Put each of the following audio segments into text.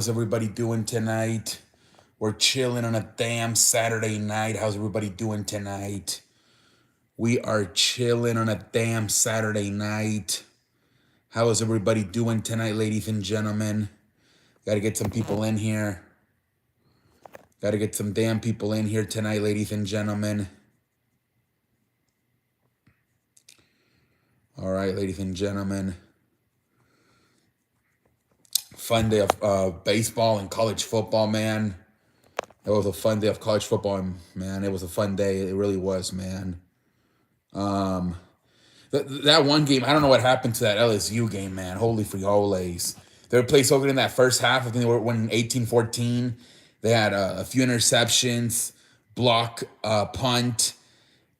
How's everybody doing tonight? We're chilling on a damn Saturday night. How's everybody doing tonight? We are chilling on a damn Saturday night. How is everybody doing tonight, ladies and gentlemen? Got to get some people in here. Got to get some damn people in here tonight, ladies and gentlemen. All right, ladies and gentlemen. Fun day of baseball and college football, man. It was a fun day of college football, man. It was a fun day. It really was, man. Um, that one game, I don't know what happened to that LSU game, man. Holy frijoles. They were playing so good in that first half. I think they were winning 18-14. They had a few interceptions, block, punt,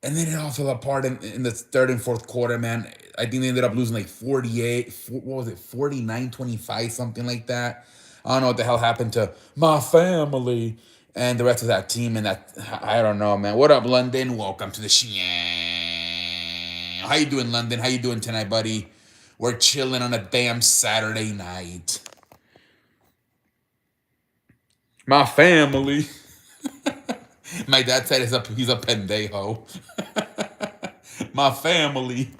and then it all fell apart in the third and fourth quarter, man. I think they ended up losing like 48, what was it, 49-25, something like that. I don't know what the hell happened to my family and the rest of that team. And that, I don't know, man. What up, London? Welcome to the show. How you doing, London? How you doing tonight, buddy? We're chilling on a damn Saturday night. My family. My dad said he's a pendejo. My family.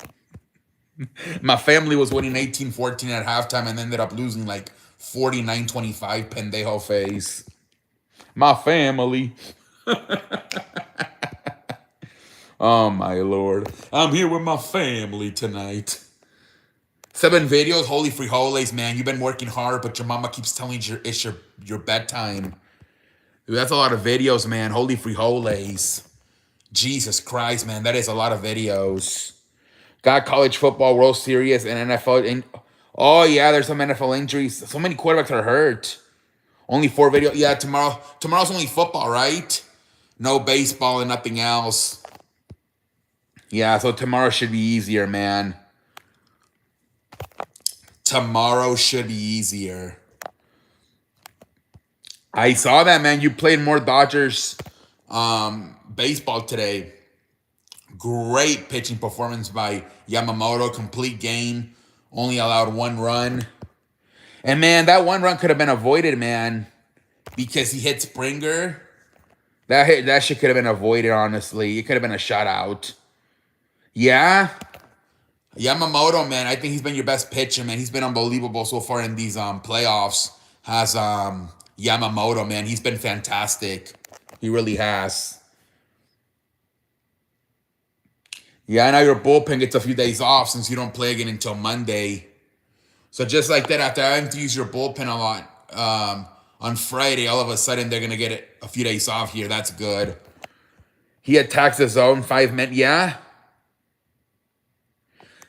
My family was winning 18-14 at halftime and ended up losing like 49-25, pendejo face. My family. Oh my lord. I'm here with my family tonight. 7 videos, holy frijoles, man. You've been working hard, but your mama keeps telling you it's your bedtime. Dude, that's a lot of videos, man. Holy frijoles. Jesus Christ, man. That is a lot of videos. Got college football, World Series, and NFL. Oh, yeah, there's some NFL injuries. So many quarterbacks are hurt. Only 4 videos. Yeah, tomorrow's only football, right? No baseball and nothing else. Yeah, so tomorrow should be easier, man. Tomorrow should be easier. I saw that, man. You played more Dodgers baseball today. Great pitching performance by Yamamoto. Complete game. Only allowed 1 run. And, man, that 1 run could have been avoided, man. Because he hit Springer. That shit could have been avoided, honestly. It could have been a shutout. Yeah. Yamamoto, man, I think he's been your best pitcher, man. He's been unbelievable so far in these playoffs. Has Yamamoto, man. He's been fantastic. He really has. Yeah, I know your bullpen gets a few days off since you don't play again until Monday. So just like that, after having to use your bullpen a lot on Friday, all of a sudden they're going to get it a few days off here. That's good. He attacks the zone 5 minutes. Yeah.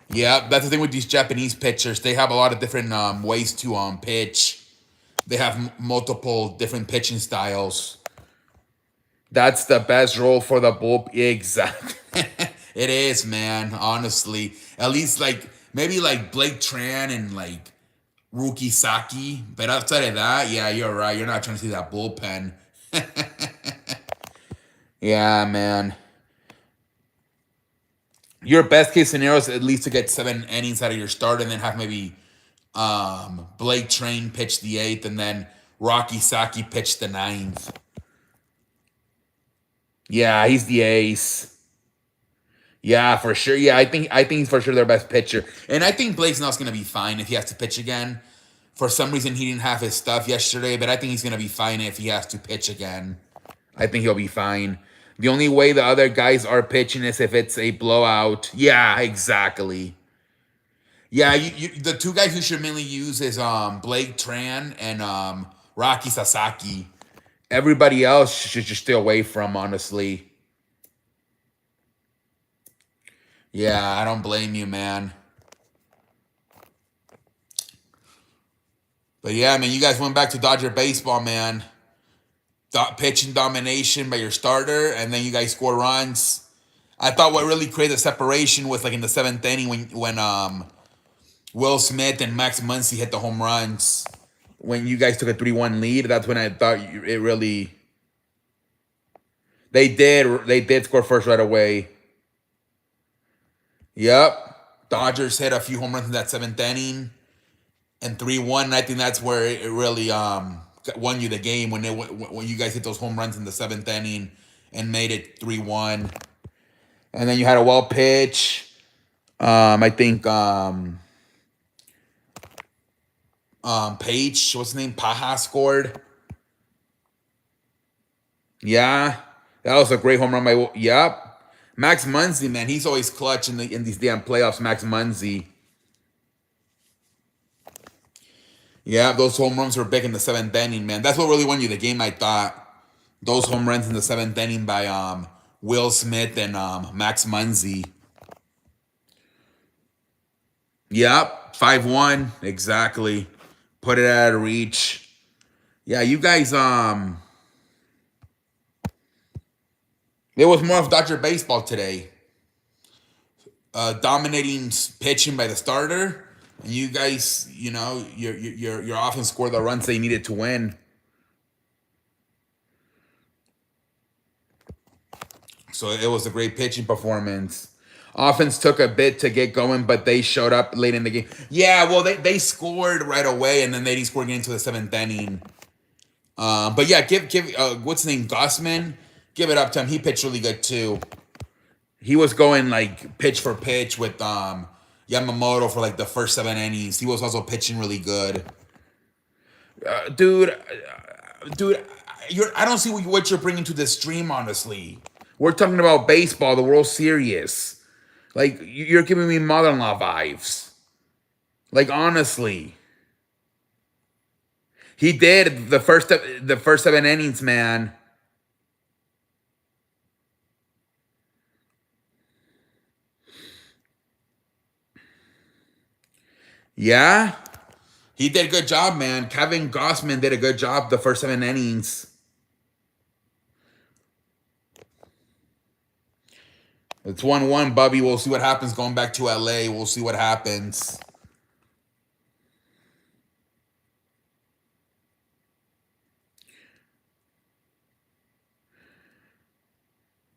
Yeah, that's the thing with these Japanese pitchers. They have a lot of different ways to pitch. They have multiple different pitching styles. That's the best role for the bull. Exactly. It is, man. Honestly, at least like maybe like Blake Tran and like Rookie Saki. But outside of that, yeah, you're right. You're not trying to see that bullpen. Yeah, man. Your best case scenario is at least to get 7 innings out of your start and then have maybe Blake Train pitch the 8th and then Rocky Saki pitch the 9th. Yeah, he's the ace. Yeah, for sure. Yeah, I think he's for sure their best pitcher. And I think Blake Snell's gonna be fine if he has to pitch again. For some reason he didn't have his stuff yesterday, but I think he's gonna be fine if he has to pitch again. I think he'll be fine. The only way the other guys are pitching is if it's a blowout. Yeah, exactly. Yeah, the 2 guys you should mainly use is Blake Tran and Rocky Sasaki. Everybody else should just stay away from, honestly. Yeah, I don't blame you, man. But yeah, man, you guys went back to Dodger baseball, man. Pitching domination by your starter, and then you guys score runs. I thought what really created the separation was like in the 7th inning when Will Smith and Max Muncy hit the home runs. When you guys took a 3-1 lead, that's when I thought it really. They did score first right away. Yep. Dodgers hit a few home runs in that 7th inning. and 3-1. And I think that's where it really won you the game when you guys hit those home runs in the seventh inning and made it 3-1. And then you had a well pitch. I think Page, what's his name? Paja scored. Yeah, that was a great home run by. Yep, Max Muncy, man, he's always clutch in these damn playoffs. Max Muncy. Yeah, those home runs were big in the seventh inning, man. That's what really won you the game, I thought. Those home runs in the seventh inning by Will Smith and Max Muncy. Yep, 5-1 exactly. Put it out of reach. Yeah, you guys it was more of Dodger baseball today. Dominating pitching by the starter, and you guys, your offense scored the runs they needed to win. So it was a great pitching performance. Offense took a bit to get going, but they showed up late in the game. Yeah, well, they scored right away, and then they didn't score again into the seventh inning. But yeah, give what's his name, Gossman? Give it up to him. He pitched really good too. He was going like pitch for pitch with Yamamoto for like the first 7 innings. He was also pitching really good. Dude, I don't see what you're bringing to this stream. Honestly, we're talking about baseball, the World Series. Like you're giving me mother-in-law vibes. Like honestly, he did the first 7 innings, man. Yeah, he did a good job, man. Kevin Gossman did a good job the first 7 innings. It's 1-1, Bubby. We'll see what happens going back to LA. We'll see what happens.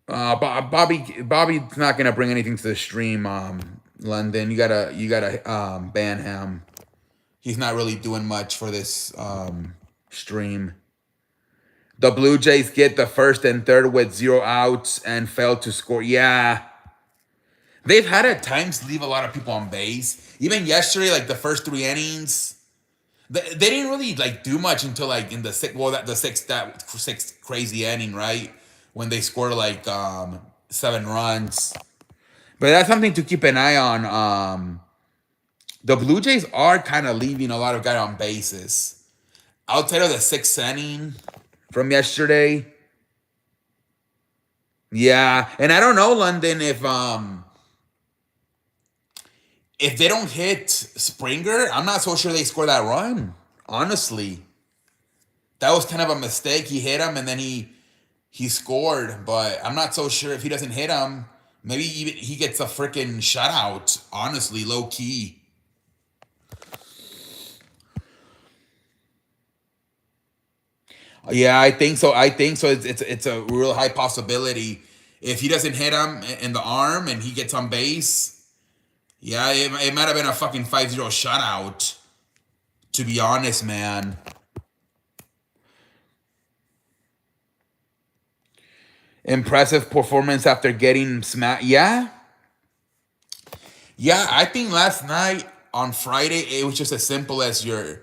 Bobby's not gonna bring anything to the stream. London, you gotta ban him. He's not really doing much for this stream. The Blue Jays get the first and third with 0 outs and failed to score. Yeah. They've had at times leave a lot of people on base. Even yesterday, like the first 3 innings, they didn't really like do much until like in the sixth crazy inning, right? When they scored like 7 runs. But that's something to keep an eye on. The Blue Jays are kind of leaving a lot of guys on bases. Outside of the 6th inning from yesterday. Yeah, and I don't know, London, if they don't hit Springer, I'm not so sure they score that run. Honestly, that was kind of a mistake. He hit him and then he scored, but I'm not so sure if he doesn't hit him. Maybe even he gets a freaking shutout. Honestly, low key. Yeah, I think so. It's a real high possibility. If he doesn't hit him in the arm and he gets on base, yeah, it might have been a fucking 5-0 shutout. To be honest, man. Impressive performance after getting smacked. Yeah. Yeah, I think last night on Friday, it was just as simple as your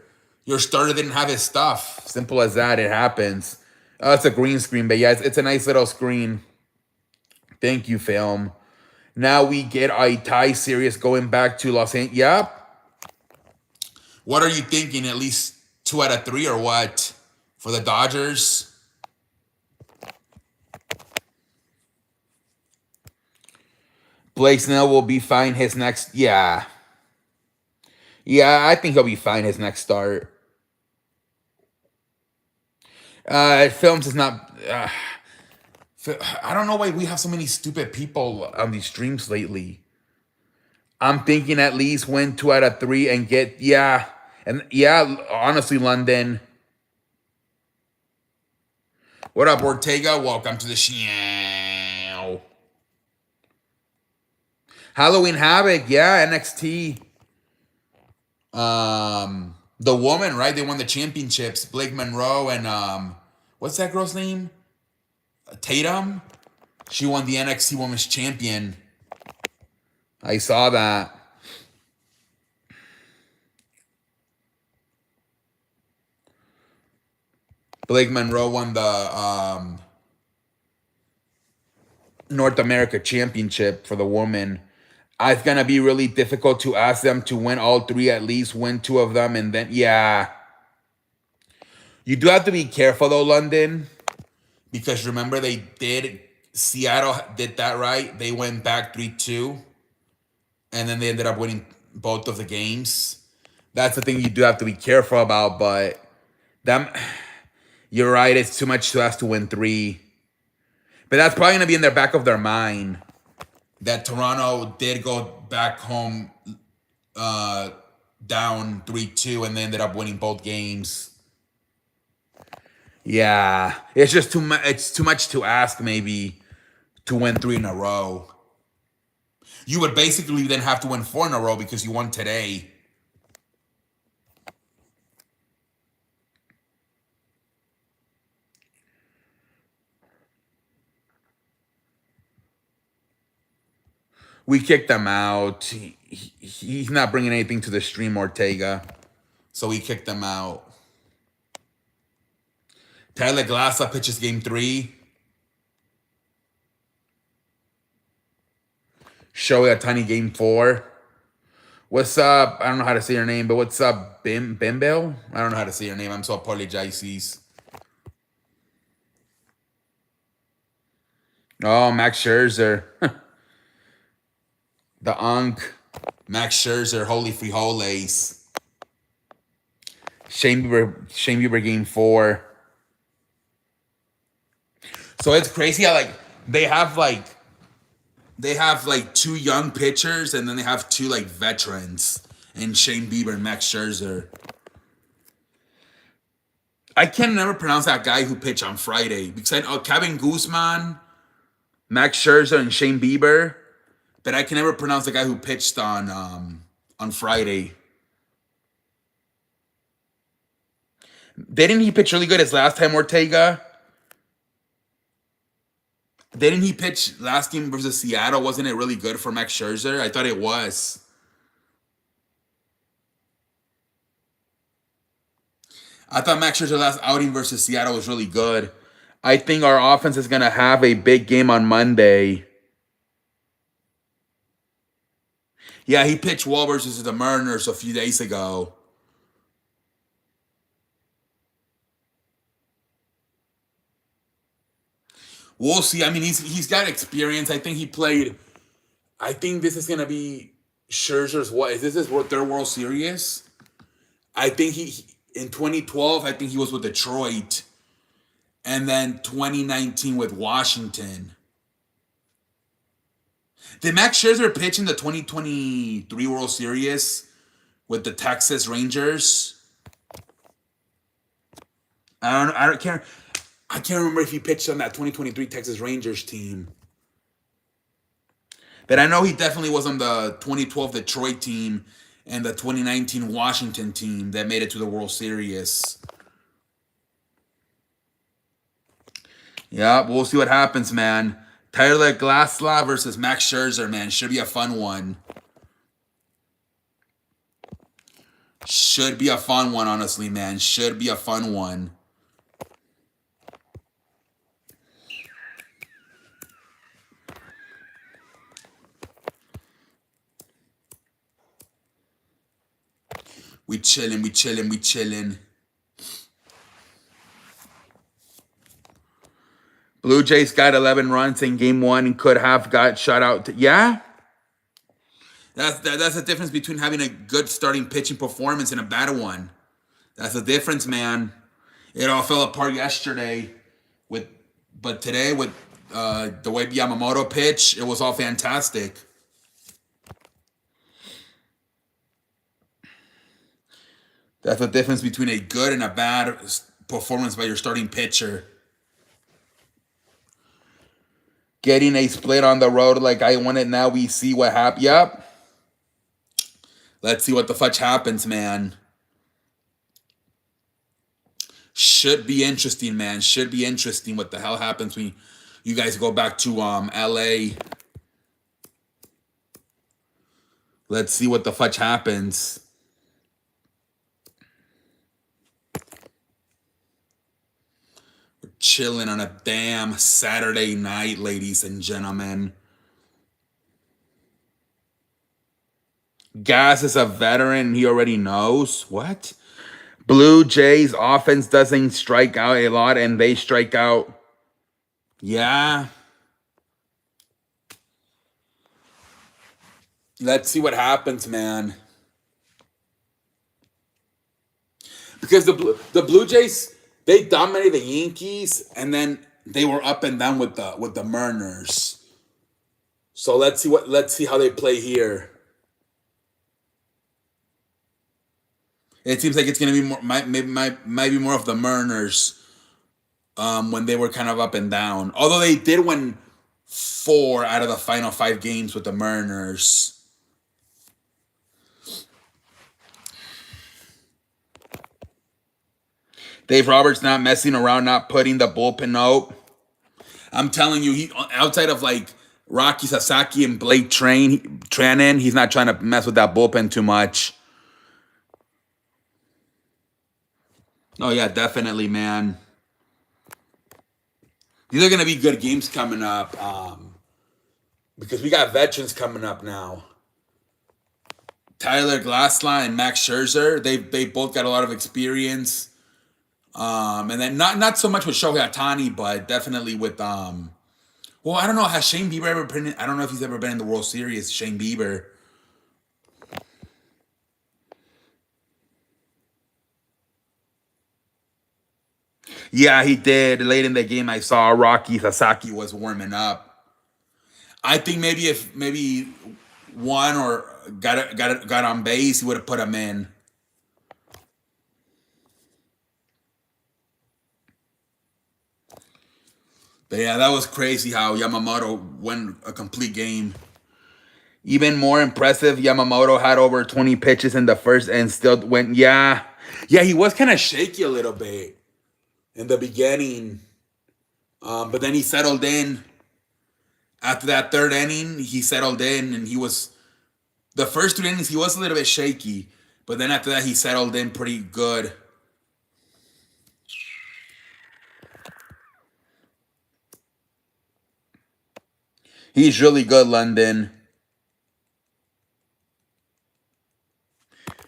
starter didn't have his stuff. Simple as that. It happens. It's a green screen, but yeah, it's a nice little screen. Thank you, film. Now we get a tie series going back to Los Angeles. Yep. What are you thinking? At least 2 out of 3 or what? For the Dodgers? Blake Snell will be fine his next. Yeah. Yeah, I think he'll be fine his next start. Films is not. I don't know why we have so many stupid people on these streams lately. I'm thinking at least win 2 out of 3 and get. Yeah. And yeah, honestly, London. What up, Ortega? Welcome to the show. Halloween Havoc, yeah, NXT. The woman, right? They won the championships. Blake Monroe and what's that girl's name? Tatum. She won the NXT Women's Champion. I saw that. Blake Monroe won the North America Championship for the woman. It's gonna be really difficult to ask them to win all three, at least win two of them, and then yeah. You do have to be careful though, London, because remember Seattle did that right. They went back 3-2, and then they ended up winning both of the games. That's the thing you do have to be careful about, but them you're right, it's too much to ask to win three. But that's probably gonna be in the back of their mind that Toronto did go back home down 3-2 and they ended up winning both games. Yeah, it's just too much. It's too much to ask, maybe, to win three in a row. You would basically then have to win four in a row because you won today. We kicked them out. He's not bringing anything to the stream, Ortega. So we kicked them out. Tyler Glassa pitches game 3. Shohei Ohtani game 4. What's up? I don't know how to say your name, but what's up, Bimbo? I don't know how to say your name. I'm so apologizes. Oh, Max Scherzer. The Unk. Max Scherzer, holy frijoles. Shane Bieber game 4. So it's crazy how they have two young pitchers and then they have two veterans and Shane Bieber and Max Scherzer. I can never pronounce that guy who pitched on Friday because I know Kevin Guzman, Max Scherzer, and Shane Bieber, but I can never pronounce the guy who pitched on Friday. Didn't he pitch really good his last time, Ortega? Didn't he pitch last game versus Seattle? Wasn't it really good for Max Scherzer? I thought it was. I thought Max Scherzer's last outing versus Seattle was really good. I think our offense is going to have a big game on Monday. Yeah, he pitched well versus the Mariners a few days ago. We'll see. I mean, he's got experience. I think he played. I think this is gonna be Scherzer's what? This is what their World Series. I think he in 2012. I think he was with Detroit, and then 2019 with Washington. Did Max Scherzer pitch in the 2023 World Series with the Texas Rangers? I can't remember if he pitched on that 2023 Texas Rangers team. But I know he definitely was on the 2012 Detroit team and the 2019 Washington team that made it to the World Series. Yeah, we'll see what happens, man. Tyler Glasnow versus Max Scherzer, man. Should be a fun one. Should be a fun one, honestly, man. Should be a fun one. We chillin', we chillin', we chillin'. Blue Jays got 11 runs in game 1 and could have got shut out. Yeah? That's the difference between having a good starting pitching performance and a bad one. That's the difference, man. It all fell apart yesterday. But today with the way Yamamoto pitched, it was all fantastic. That's the difference between a good and a bad performance by your starting pitcher. Getting a split on the road like I want it now. We see what happens. Yep. Let's see what the fudge happens, man. Should be interesting, man. Should be interesting. What the hell happens when you guys go back to LA? Let's see what the fudge happens. We're chilling on a damn Saturday night, ladies and gentlemen. Gas is a veteran. He already knows. What? Blue Jays offense doesn't strike out a lot, and they strike out. Yeah. Let's see what happens, man. Because the Blue Jays, they dominated the Yankees, and then they were up and down with the Mariners. So let's see how they play here. It seems like it's gonna be more might be more of the Mariners when they were kind of up and down. Although they did win 4 out of the final 5 games with the Mariners. Dave Roberts not messing around, not putting the bullpen out. I'm telling you, he outside of like Rocky Sasaki and Blake Treinen, he's not trying to mess with that bullpen too much. Oh yeah, definitely, man. These are gonna be good games coming up, because we got veterans coming up now. Tyler Glasnow and Max Scherzer, they both got a lot of experience. And then not so much with Shohei Ohtani, but definitely with well, I don't know, has Shane Bieber ever been I don't know if he's ever been in the World Series, Shane Bieber. Yeah, he did. Late in the game, I saw Rocky Sasaki was warming up. I think maybe one or got on base, he would have put him in. But yeah, that was crazy how Yamamoto won a complete game. Even more impressive, Yamamoto had over 20 pitches in the first and still went. Yeah, he was kind of shaky a little bit in the beginning, but then he settled in. After that 3rd inning, he settled in, and he was the first 2 innings he was a little bit shaky, but then after that he settled in pretty good. He's really good, London.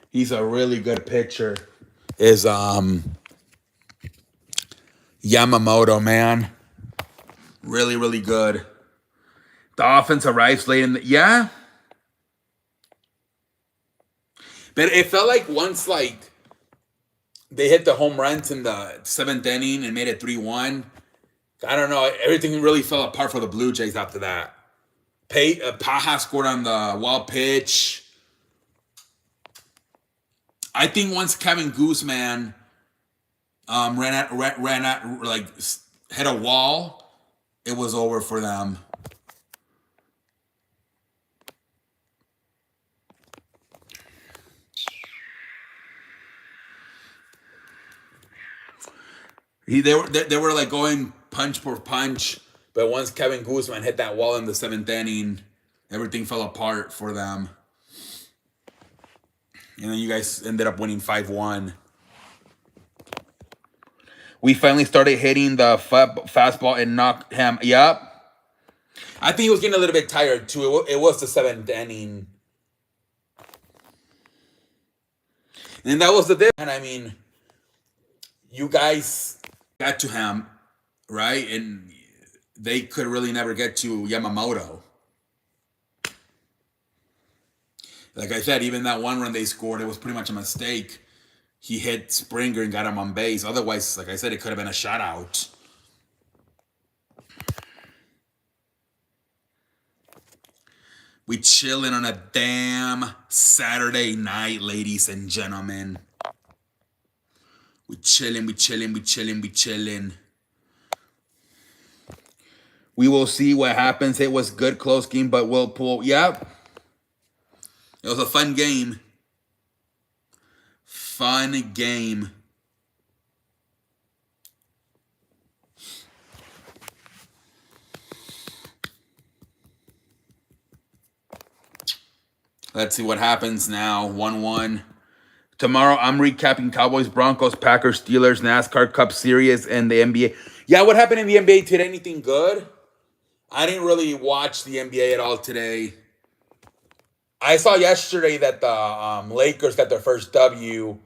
He's a really good pitcher. Is Yamamoto, man. Really, really good. The offense arrives late in the yeah. But it felt like once like they hit the home runs in the 7th inning and made it 3-1. I don't know. Everything really fell apart for the Blue Jays after that. Paha scored on the wild pitch. I think once Kevin Gooseman ran at like hit a wall, it was over for them. They were like going punch for punch, but once Kevin Gooseman hit that wall in the 7th inning, everything fell apart for them. And then you guys ended up winning 5-1. We finally started hitting the fastball and knocked him. Yep. I think he was getting a little bit tired too. It was the 7th inning. And that was the difference. And I mean, you guys got to him, right? And they could really never get to Yamamoto. Like I said, even that one run they scored, it was pretty much a mistake. He hit Springer and got him on base. Otherwise, like I said, it could have been a shutout. We chilling on a damn Saturday night, ladies and gentlemen. We chilling. We will see what happens. It was good, close game, but we'll pull. Yep. It was a fun game. Fun game. Let's see what happens now. 1-1. Tomorrow, I'm recapping Cowboys, Broncos, Packers, Steelers, NASCAR Cup Series, and the NBA. Yeah, what happened in the NBA today? Anything good? I didn't really watch the NBA at all today. I saw yesterday that the Lakers got their first W,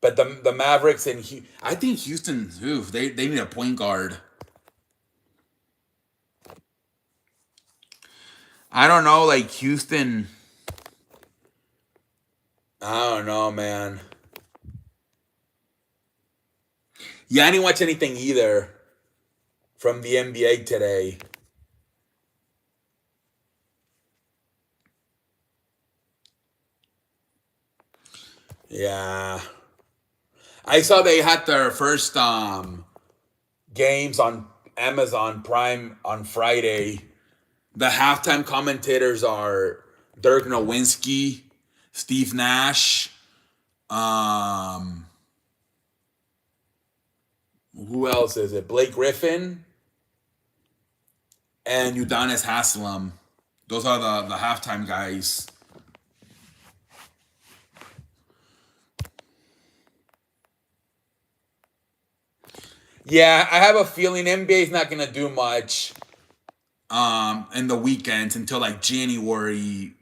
but the Mavericks and I think Houston, oof, they need a point guard. I don't know, like Houston. I don't know, man. Yeah, I didn't watch anything either from the NBA today. Yeah. I saw they had their first games on Amazon Prime on Friday. The halftime commentators are Dirk Nowitzki, Steve Nash, um, who else is it? Blake Griffin and Udonis Haslam. Those are the halftime guys. Yeah, I have a feeling NBA is not gonna do much in the weekends until like January,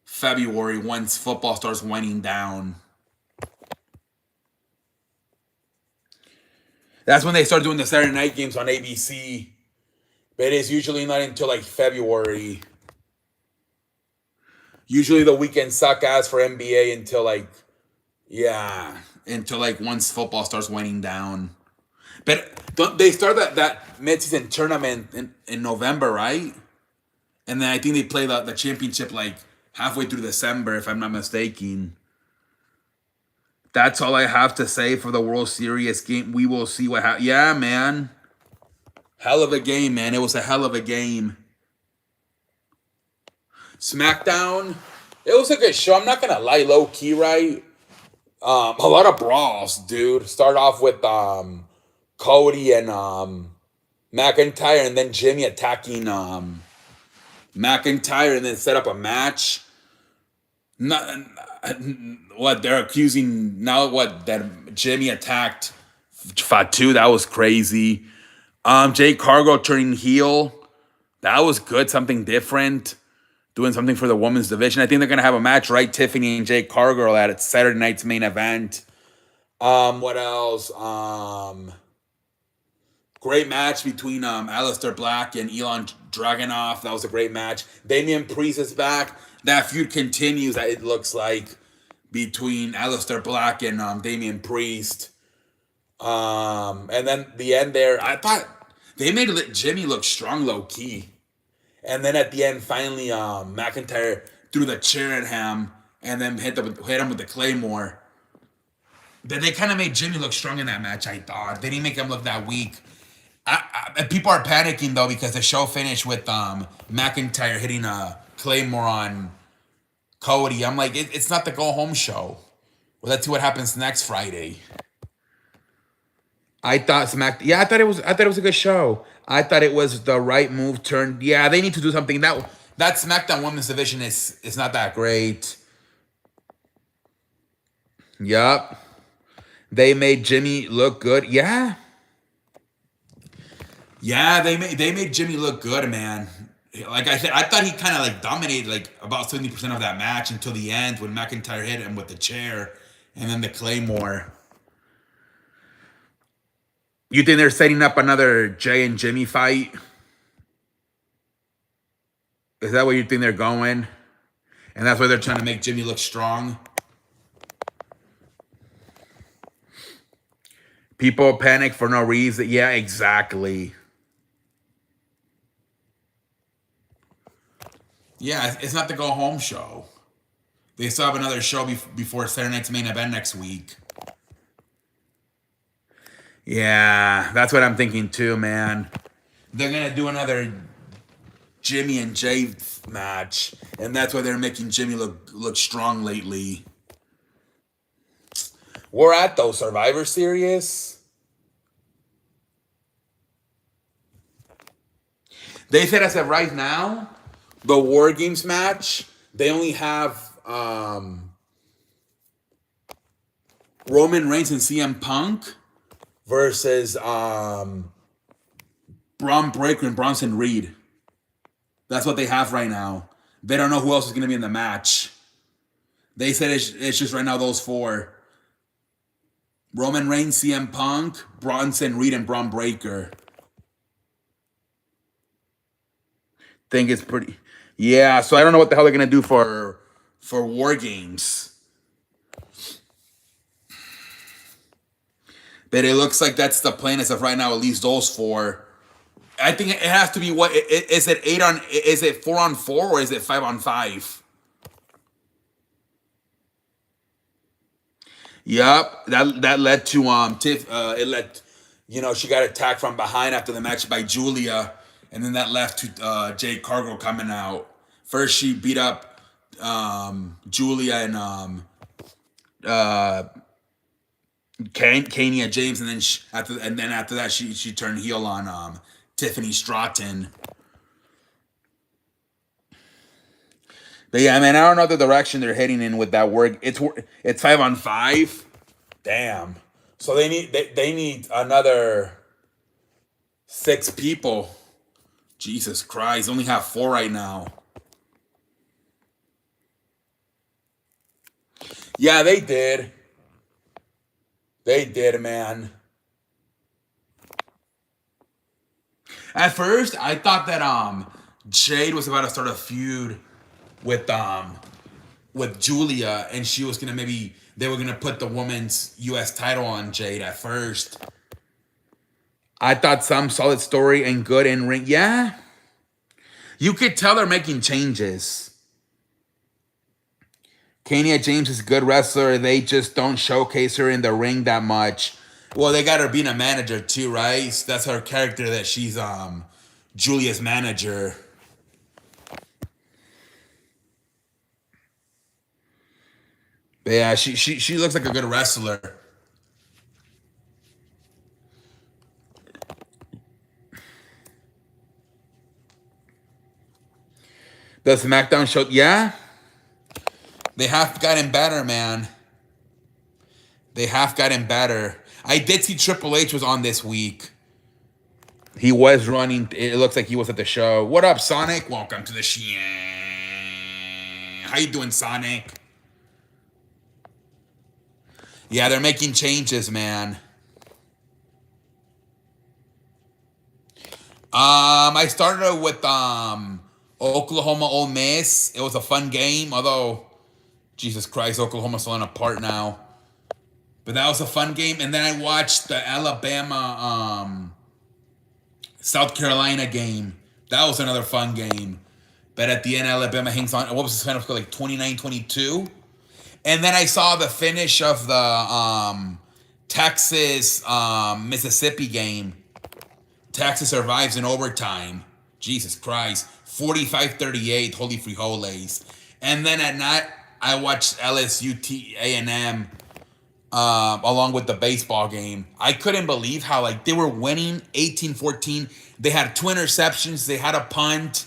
February, once football starts winding down. That's when they start doing the Saturday night games on ABC. But it is usually not until like February. Usually the weekends suck ass for NBA until like, yeah, until like once football starts winding down. But don't they start that midseason tournament in November, right? And then I think they play the championship like halfway through December, if I'm not mistaken. That's all I have to say for the World Series game. We will see what happens. Yeah, man. Hell of a game, man. It was a hell of a game. SmackDown, it was a good show. I'm not gonna lie, low key, right? A lot of brawls, dude. Start off with Cody and McIntyre, and then Jimmy attacking McIntyre, and then set up a match. Not what they're accusing now. What that Jimmy attacked Fatu? That was crazy. Jay Cargo turning heel. That was good. Something different. Doing something for the women's division. I think they're gonna have a match, right? Tiffany and Jay Cargill at Saturday night's main event. What else? Great match between Aleister Black and Elon Dragunov. That was a great match. Damian Priest is back. That feud continues. It looks like between Aleister Black and Damian Priest. And then the end there, I thought they made Jimmy look strong, low key. And then at the end, finally, McIntyre threw the chair at him and then hit him with the Claymore. They kind of made Jimmy look strong in that match, I thought. They didn't make him look that weak. People are panicking, though, because the show finished with McIntyre hitting a Claymore on Cody. I'm like, it's not the go-home show. Well, let's see what happens next Friday. I thought I thought it was a good show. I thought it was the right move. Turn. Yeah, they need to do something. That SmackDown Women's Division is not that great. Yup. They made Jimmy look good. Yeah. Yeah, they made Jimmy look good, man. Like I said, I thought he kind of like dominated like about 70% of that match until the end when McIntyre hit him with the chair and then the Claymore. You think they're setting up another Jay and Jimmy fight? Is that where you think they're going? And that's why they're trying to make Jimmy look strong? People panic for no reason. Yeah, exactly. Yeah, it's not the go home show. They still have another show before Saturday night's main event next week. Yeah, that's what I'm thinking too, man. They're gonna do another Jimmy and Jay match, and that's why they're making Jimmy look strong lately. We're at those Survivor Series. They said as of right now, the War Games match They only have Roman Reigns and CM Punk versus Braun Breaker and Bronson Reed. That's what they have right now. They don't know who else is going to be in the match. They said it's just right now those four. Roman Reigns, CM Punk, Bronson Reed, and Braun Breaker. Think it's pretty... Yeah, so I don't know what the hell they're going to do for War Games. But it looks like that's the plan as of right now, at least those four. I think it has to be what... Is it 4-on-4 or is it 5-on-5? Yep, that led to Tiff. It led, she got attacked from behind after the match by Julia, and then that left to Jade Cargill coming out. First, she beat up Julia and Kania James, and then after that, she turned heel on Tiffany Stratton. But yeah, man, I don't know the direction they're heading in with that work. It's 5-on-5. Damn. So they need another 6 people. Jesus Christ, only have 4 right now. Yeah, they did. They did, man. At first, I thought that Jade was about to start a feud with Julia, and she was gonna they were gonna put the women's U.S. title on Jade at first. I thought some solid story and good in ring. Yeah, you could tell they're making changes. Kania James is a good wrestler. They just don't showcase her in the ring that much. Well, they got her being a manager too, right? That's her character, that she's Julia's manager. But yeah, she looks like a good wrestler. The SmackDown show, yeah. They have gotten better, man. They have gotten better. I did see Triple H was on this week. He was running. It looks like he was at the show. What up, Sonic? Welcome to the show. How you doing, Sonic? Yeah, they're making changes, man. I started with Oklahoma Ole Miss. It was a fun game, although Jesus Christ, Oklahoma's falling apart now. But that was a fun game. And then I watched the Alabama South Carolina game. That was another fun game. But at the end, Alabama hangs on. What was the final score? Like 29-22? And then I saw the finish of the Texas Mississippi game. Texas survives in overtime. Jesus Christ. 45-38. Holy frijoles. And then at night, I watched LSU A&M along with the baseball game. I couldn't believe how they were winning 18-14. They had 2 interceptions. They had a punt.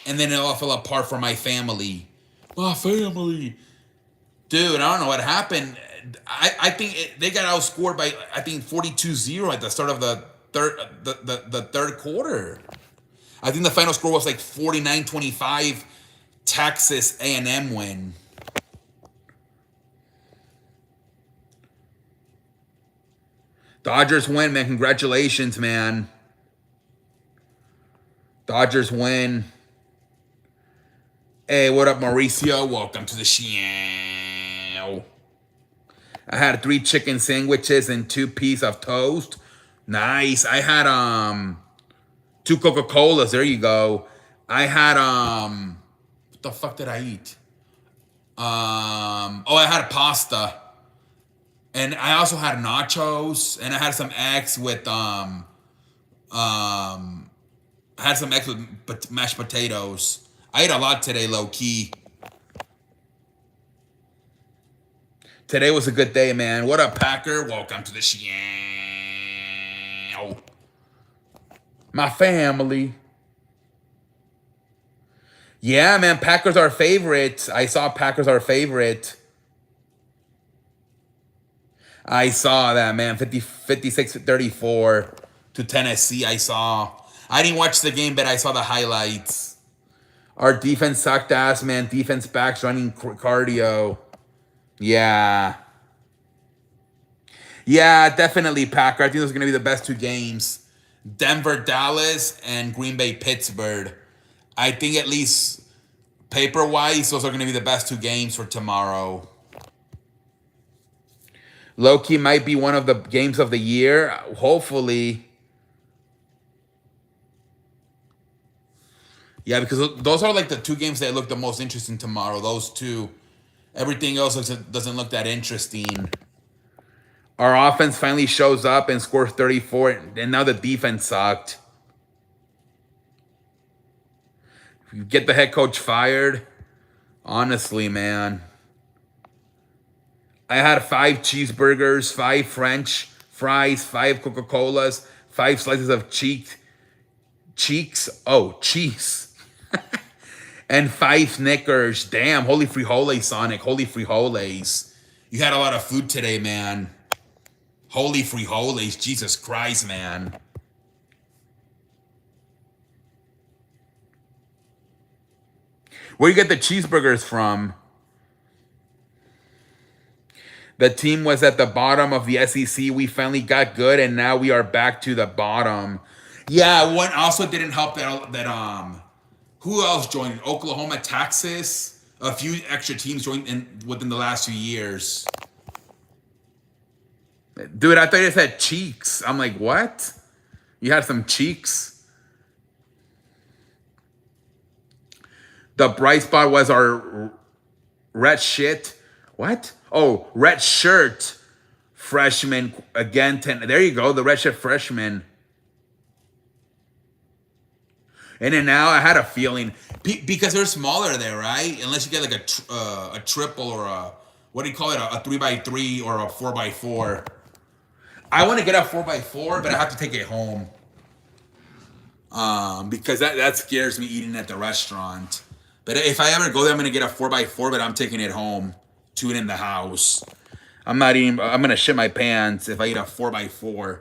And then it all fell apart for my family. My family. Dude, I don't know what happened. I think they got outscored by, I think, 42-0 at the start of the third quarter. I think the final score was like 49-25 Texas A&M win. Dodgers win, man. Congratulations, man. Dodgers win. Hey, what up, Mauricio? Welcome to the show. I had 3 chicken sandwiches and 2 pieces of toast. Nice. I had 2 Coca-Colas. There you go. I had what the fuck did I eat? I had pasta. And I also had nachos, and I had some eggs with mashed potatoes. I ate a lot today, low key. Today was a good day, man. What up, Packer? Welcome to the show. My family. Yeah, man, Packers are favorite. I saw Packers are favorite. I saw that, man. 56-34 to Tennessee. I saw. I didn't watch the game, but I saw the highlights. Our defense sucked ass, man. Defense backs running cardio. Yeah. Yeah, definitely Packer. I think those are going to be the best two games. Denver, Dallas, and Green Bay, Pittsburgh. I think at least paper-wise, those are going to be the best two games for tomorrow. Loki might be one of the games of the year. Hopefully. Yeah, because those are like the two games that look the most interesting tomorrow. Those two. Everything else doesn't look that interesting. Our offense finally shows up and scores 34, and now the defense sucked. You get the head coach fired. Honestly, man. I had 5 cheeseburgers, 5 French fries, 5 Coca-Colas, 5 slices of cheeks. Oh, cheese. And 5 Snickers. Damn, holy frijoles, Sonic. Holy frijoles. You had a lot of food today, man. Holy frijoles. Jesus Christ, man. Where you get the cheeseburgers from? The team was at the bottom of the SEC. We finally got good, and now we are back to the bottom. Yeah, one also didn't help that who else joined? Oklahoma, Texas. A few extra teams joined within the last few years. Dude, I thought you said cheeks. I'm like, what? You had some cheeks? The bright spot was our red shit. What? Oh, red shirt freshman again. There you go, the red shirt freshman. And then now I had a feeling because they're smaller there, right? Unless you get like a triple or a what do you call it, a 3x3 or a 4x4. I want to get a 4x4, but I have to take it home. Because that scares me eating at the restaurant. But if I ever go there, I'm gonna get a 4x4, but I'm taking it home to it in the house. I'm not eating. I'm gonna shit my pants if I eat a 4x4.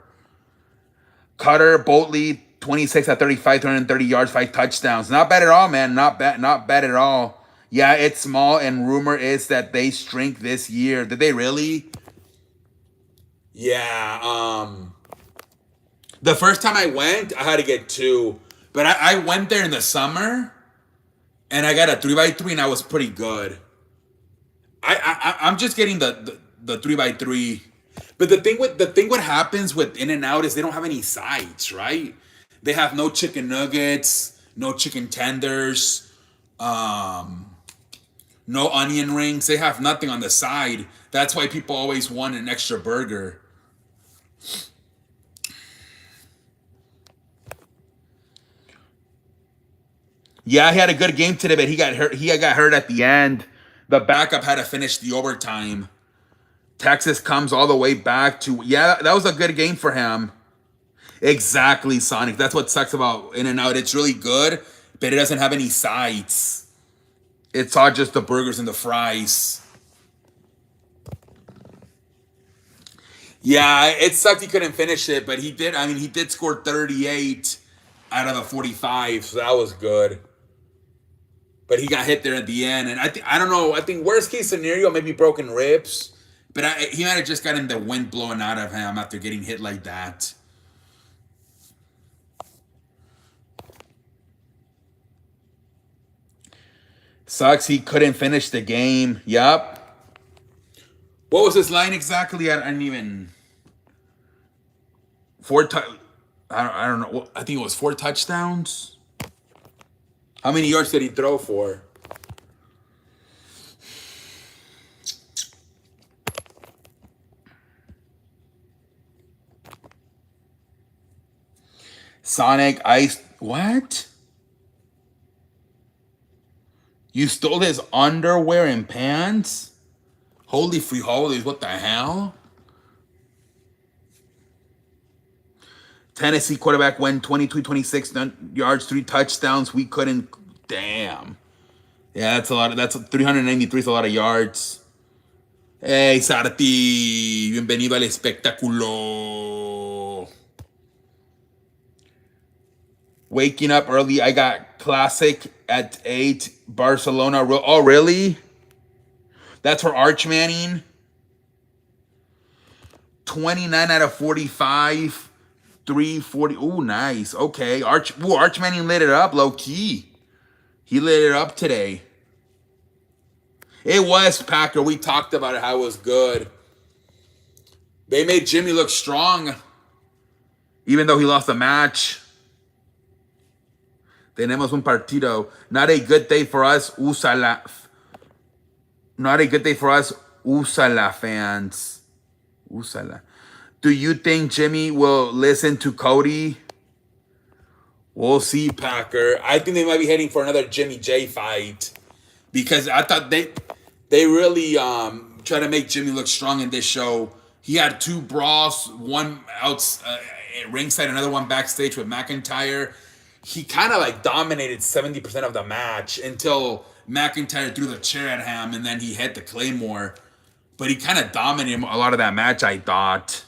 Cutter Boltley, 26 at 35, 230 yards, 5 touchdowns. Not bad at all, man. Not bad at all. Yeah, it's small, and rumor is that they shrink this year. Did they really? Yeah. The first time I went, I had to get 2, but I went there in the summer, and I got a 3x3, and I was pretty good. I'm just getting the 3x3. But the thing what happens with In-N-Out is they don't have any sides, right? They have no chicken nuggets, no chicken tenders, no onion rings. They have nothing on the side. That's why people always want an extra burger. Yeah, he had a good game today, but he got hurt. He got hurt at the end. The backup had to finish the overtime. Texas comes all the way back to, yeah, that was a good game for him. Exactly, Sonic. That's what sucks about In-N-Out. It's really good, but it doesn't have any sides. It's all just the burgers and the fries. Yeah, it sucked he couldn't finish it, but he did. I mean, he did score 38 out of the 45, so that was good. But he got hit there at the end, and I don't know. I think worst case scenario, maybe broken ribs. But he might have just gotten the wind blowing out of him after getting hit like that. Sucks he couldn't finish the game. Yup. What was his line exactly? I didn't even. I don't know. I think it was 4 touchdowns. How many yards did he throw for? Sonic Ice. What? You stole his underwear and pants? Holy frijoles, what the hell? Tennessee quarterback went 22-26 yards, 3 touchdowns. We couldn't. Damn. Yeah, that's a lot. That's 393 is a lot of yards. Hey, Sarti, bienvenido al espectáculo. Waking up early. I got Classic at 8. Barcelona. Oh, really? That's for Arch Manning. 29 out of 45. 340. Ooh, nice. Okay. Arch Manning lit it up low key. He lit it up today. It was Packer. We talked about it, how it was good. They made Jimmy look strong, even though he lost the match. Tenemos un partido. Not a good day for us, Usala. Not a good day for us, Usala fans. Usala. Do you think Jimmy will listen to Cody? We'll see, Packer. I think they might be heading for another Jimmy J fight because I thought they really try to make Jimmy look strong in this show. He had 2 brawls, one out at ringside, another one backstage with McIntyre. He kind of like dominated 70% of the match until McIntyre threw the chair at him and then he hit the Claymore. But he kind of dominated a lot of that match, I thought.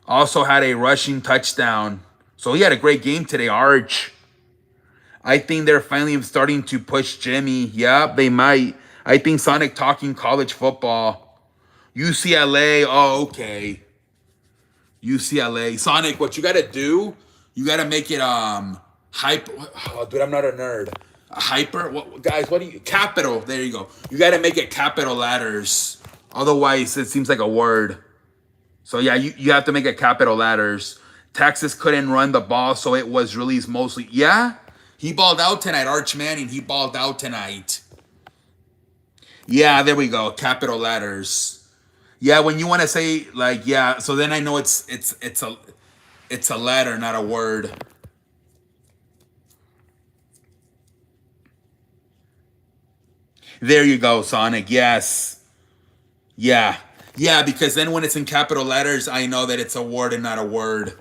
Also had a rushing touchdown. So he had a great game today, Arch. I think they're finally starting to push Jimmy. Yeah, they might. I think Sonic talking college football. UCLA. Oh, okay. UCLA. Sonic, what you gotta do, you gotta make it hype. Oh, dude, I'm not a nerd. A hyper. What, guys? What do you? Capital. There you go. You gotta make it capital letters. Otherwise, it seems like a word. So yeah, you have to make it capital letters. Texas couldn't run the ball, so it was really mostly, yeah. He balled out tonight, Arch Manning. He balled out tonight. Yeah, there we go. Capital letters. Yeah, when you want to say like, yeah, so then I know it's a letter, not a word. There you go, Sonic. Yes. Yeah. Yeah, because then when it's in capital letters, I know that it's a word and not a word.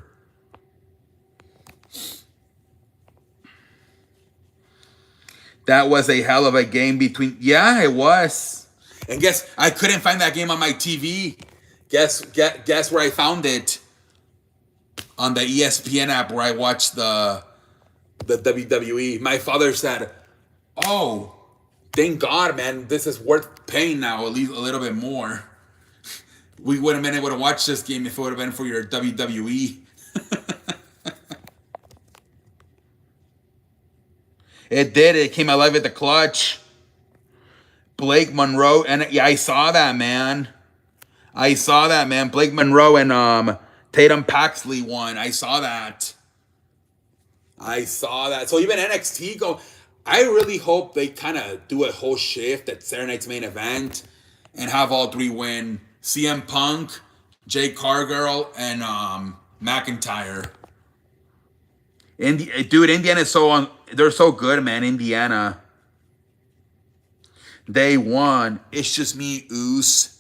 That was a hell of a game between. Yeah, it was. And guess I couldn't find that game on my TV. Guess where I found it? On the ESPN app where I watched the WWE. My father said, "Oh, thank God, man! This is worth paying now. At least a little bit more. We wouldn't have been able to watch this game if it would have been for your WWE." It did. It came alive at the clutch. Blake Monroe, and yeah, I saw that, man. I saw that, man. Blake Monroe and Tatum Paxley won. I saw that. I saw that. So even NXT go. I really hope they kind of do a whole shift at Saturday Night's main event and have all 3 win. CM Punk, Jay Cargill, and McIntyre. Dude, Indiana's so on. They're so good, man. Indiana. They won. It's just me, Oos.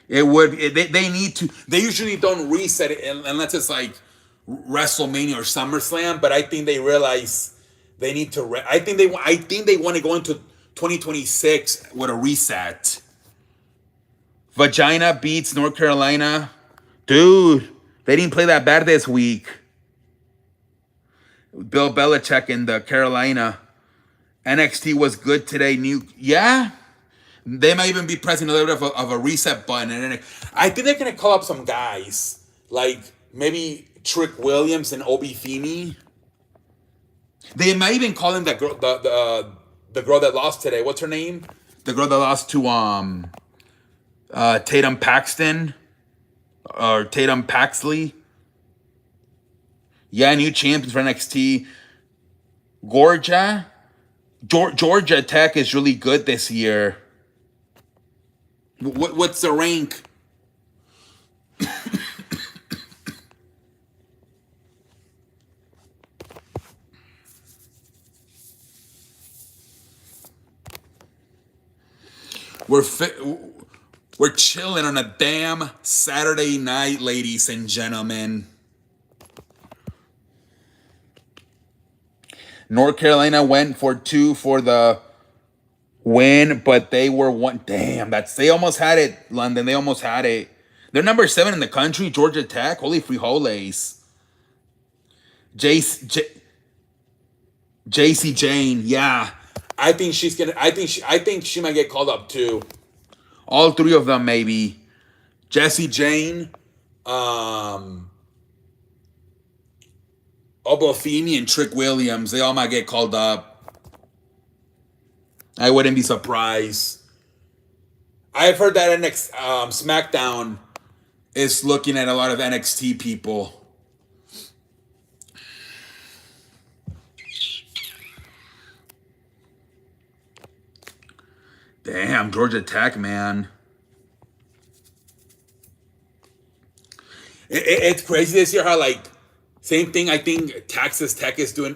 It would. They need to. They usually don't reset it unless it's like WrestleMania or SummerSlam. But I think they realize they need to. I think they. I think they want to go into 2026 with a reset. Vagina beats North Carolina. Dude, they didn't play that bad this week. Bill Belichick in the Carolina. NXT was good today. Yeah. They might even be pressing a little bit of a reset button. And I think they're going to call up some guys. Like maybe Trick Williams and Obi Feeney. They might even call him the girl that lost today. What's her name? The girl that lost to Tatum Paxton. Or Tatum Paxley. Yeah, new champions for NXT. Georgia Tech is really good this year. What's the rank? We're chilling on a damn Saturday night, ladies and gentlemen. North Carolina went for 2 for the win, but they were one. Damn, they almost had it, London. They almost had it. They're number 7 in the country, Georgia Tech. Holy frijoles. Jace, J, JC Jane, yeah. I think she's gonna. I think she might get called up too. All 3 of them, maybe. Jesse Jane, Obafemi, and Trick Williams. They all might get called up. I wouldn't be surprised. I've heard that SmackDown is looking at a lot of NXT people. Damn, Georgia Tech, man. It's crazy this year how, like, same thing I think Texas Tech is doing.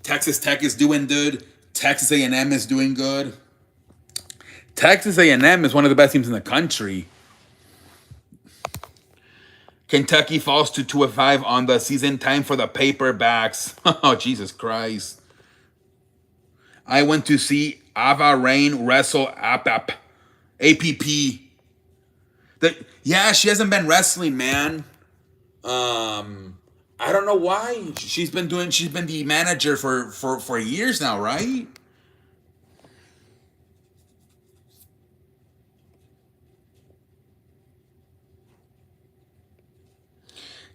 Texas Tech is doing good. Texas A&M is doing good. Texas A&M is one of the best teams in the country. Kentucky falls to 2-5 on the season. Time for the paperbacks. Oh, Jesus Christ. I went to see Ava Rain wrestle APP. Yeah, she hasn't been wrestling, man. I don't know why. She's been the manager for years now, right?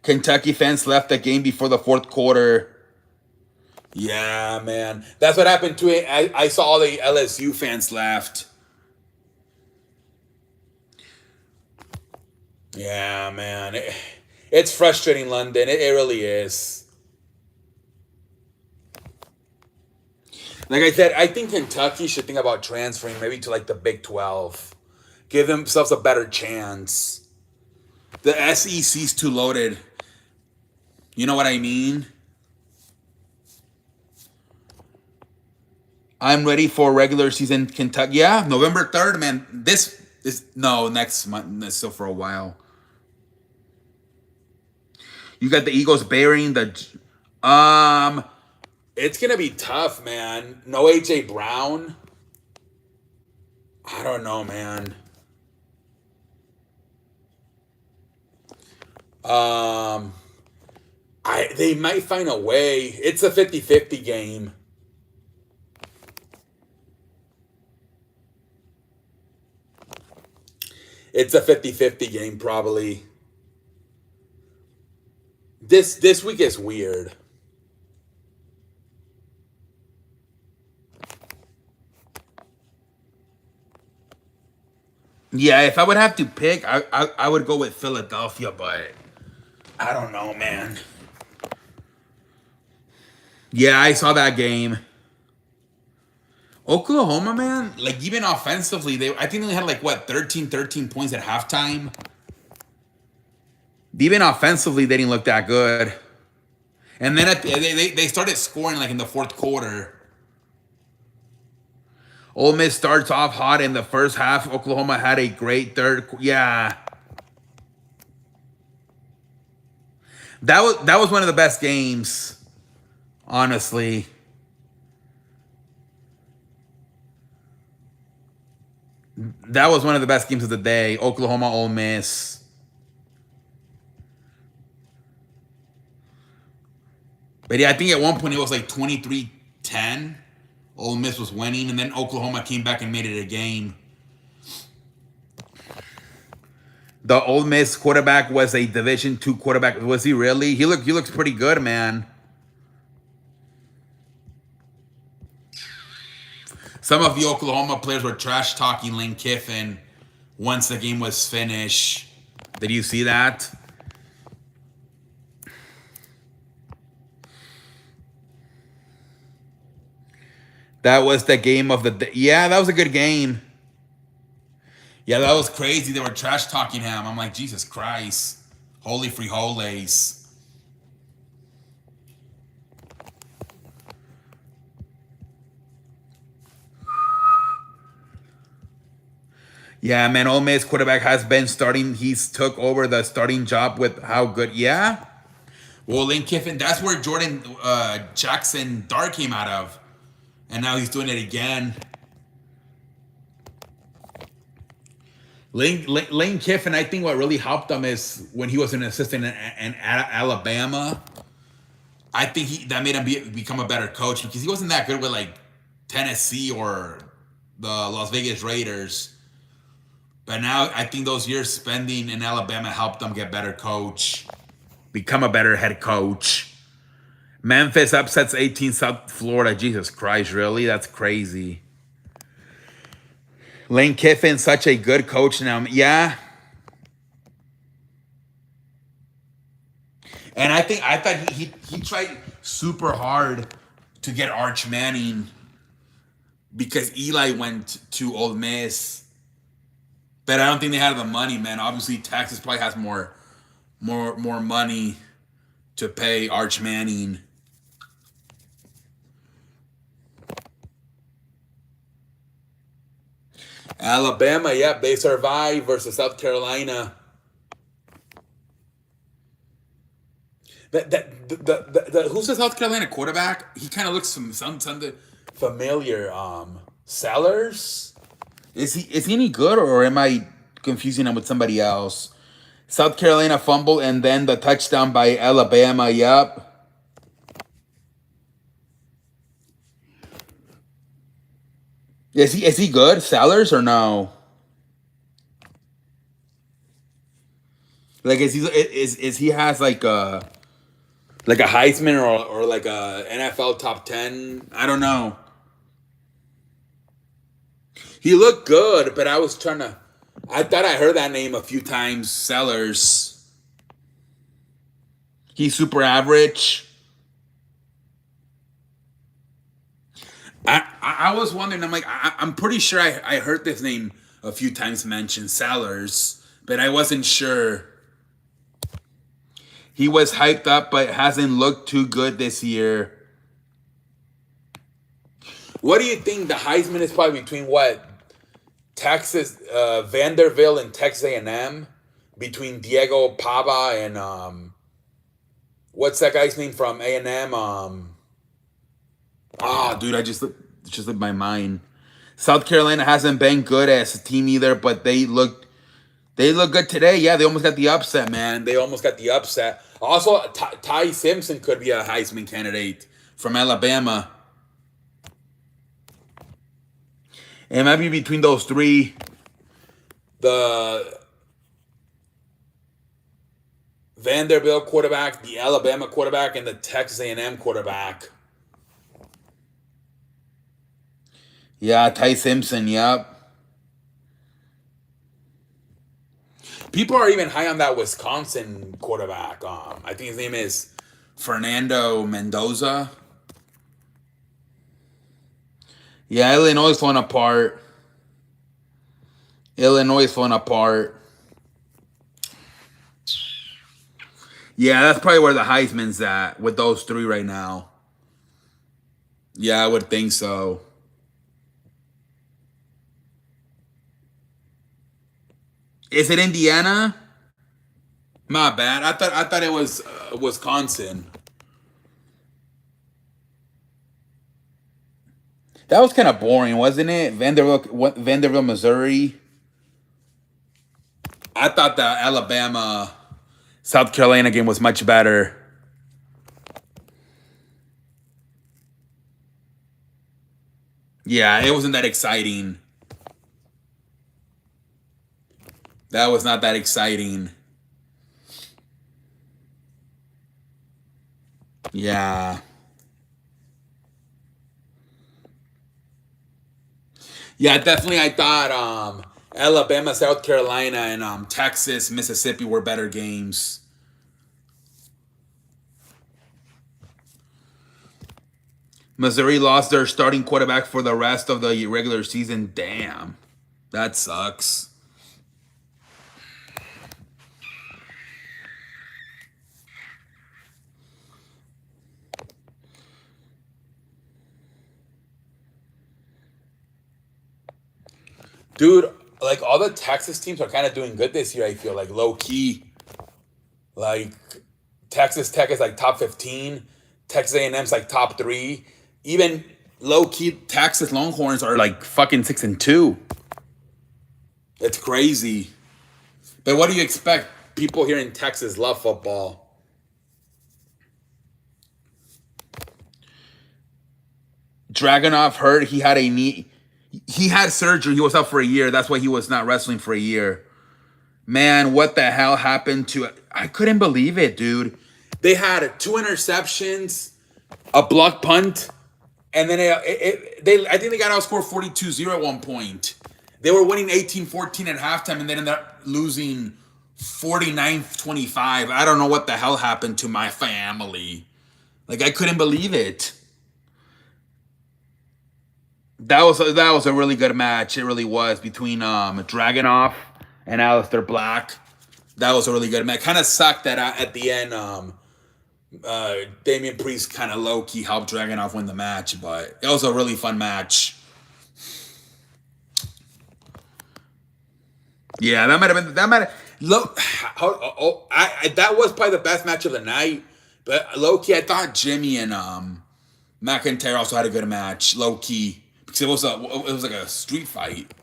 Kentucky fans left the game before the 4th quarter. Yeah, man. That's what happened to it. I saw all the LSU fans left. Yeah, man. It's frustrating, London. It really is. Like I said, I think Kentucky should think about transferring maybe to like the Big 12. Give themselves a better chance. The SEC's too loaded. You know what I mean? I'm ready for regular season Kentucky. Yeah, November 3rd, man. No, next month. That's still for a while. You got the Eagles bearing the it's gonna be tough, man. No AJ Brown. I don't know, man. They might find a way. It's a 50-50 game. It's a 50-50 game, probably. This week is weird. Yeah, if I would have to pick, I would go with Philadelphia, but I don't know, man. Yeah, I saw that game. Oklahoma, man, like even offensively, I think they had like what 13 points at halftime. Even offensively, they didn't look that good. And then they started scoring like in the 4th quarter. Ole Miss starts off hot in the first half. Oklahoma had a great third. Yeah, that was one of the best games, honestly. That was one of the best games of the day. Oklahoma, Ole Miss. But yeah, I think at one point it was like 23-10. Ole Miss was winning, and then Oklahoma came back and made it a game. The Ole Miss quarterback was a Division II quarterback. Was he really? He looks pretty good, man. Some of the Oklahoma players were trash talking Lane Kiffin once the game was finished. Did you see that? That was the game of the. Yeah, that was a good game. Yeah, that was crazy. They were trash talking him. I'm like, Jesus Christ. Holy frijoles. Yeah, man, Ole Miss quarterback has been starting. He's took over the starting job with how good. Yeah. Well, Lane Kiffin, that's where Jordan Jackson Dart came out of. And now he's doing it again. Lane Kiffin, I think what really helped him is when he was an assistant in Alabama. I think that made him become a better coach because he wasn't that good with like Tennessee or the Las Vegas Raiders. But now I think those years spending in Alabama helped him get better coach, become a better head coach. Memphis upsets 18 South Florida. Jesus Christ, really? That's crazy. Lane Kiffin, such a good coach now. Yeah. And I thought he tried super hard to get Arch Manning because Eli went to Ole Miss. But I don't think they had the money, man. Obviously, Texas probably has more money to pay Arch Manning. Alabama, yep, they survived versus South Carolina. Who's the South Carolina quarterback? He kind of looks something familiar. Sellers. Is he any good, or am I confusing him with somebody else? South Carolina fumble and then the touchdown by Alabama. Yep. Is he good? Sellers or no? Like is he has like a Heisman or like a NFL top 10? I don't know. He looked good, but I thought I heard that name a few times. Sellers. He's super average. I was wondering. I'm like, I'm pretty sure I heard this name a few times mentioned, Sellers, but I wasn't sure. He was hyped up, but hasn't looked too good this year. What do you think the Heisman is probably between what? Texas, Vanderbilt and Texas A&M? Between Diego Pava and what's that guy's name from A&M? Dude, just slipped my mind. South Carolina hasn't been good as a team either, but they look good today. Yeah, they almost got the upset, man. They almost got the upset. Also, Ty Simpson could be a Heisman candidate from Alabama. It might be between those three. The Vanderbilt quarterback, the Alabama quarterback, and the Texas A&M quarterback. Yeah, Ty Simpson, yep. People are even high on that Wisconsin quarterback. I think his name is Fernando Mendoza. Yeah, Illinois is falling apart. Yeah, that's probably where the Heisman's at with those three right now. Yeah, I would think so. Is it Indiana? My bad. I thought it was Wisconsin. That was kind of boring, wasn't it? Vanderbilt, Missouri. I thought the Alabama South Carolina game was much better. Yeah, it wasn't that exciting. That was not that exciting. Yeah. Yeah, definitely I thought Alabama, South Carolina, and Texas, Mississippi were better games. Missouri lost their starting quarterback for the rest of the regular season. Damn. That sucks. Dude, like all the Texas teams are kind of doing good this year. I feel like low key, like Texas Tech is like top 15, Texas A&M's like top 3. Even low key Texas Longhorns are like fucking 6-2. It's crazy. But what do you expect? People here in Texas love football. Dragunov hurt. He had a knee. He had surgery. He was out for a year. That's why he was not wrestling for a year. Man, what the hell happened to it? I couldn't believe it, dude. They had 2 interceptions, a block punt, and then I think they got outscored 42-0 at one point. They were winning 18-14 at halftime, and then ended up losing 49-25. I don't know what the hell happened to my family. Like, I couldn't believe it. That was a really good match. It really was, between Dragunov and Aleister Black. That was a really good match. Kind of sucked that at the end, Damian Priest kind of low-key helped Dragunov win the match, but it was a really fun match. Yeah, that was probably the best match of the night. But low-key, I thought Jimmy and McIntyre also had a good match, low-key. Because it was like a street fight.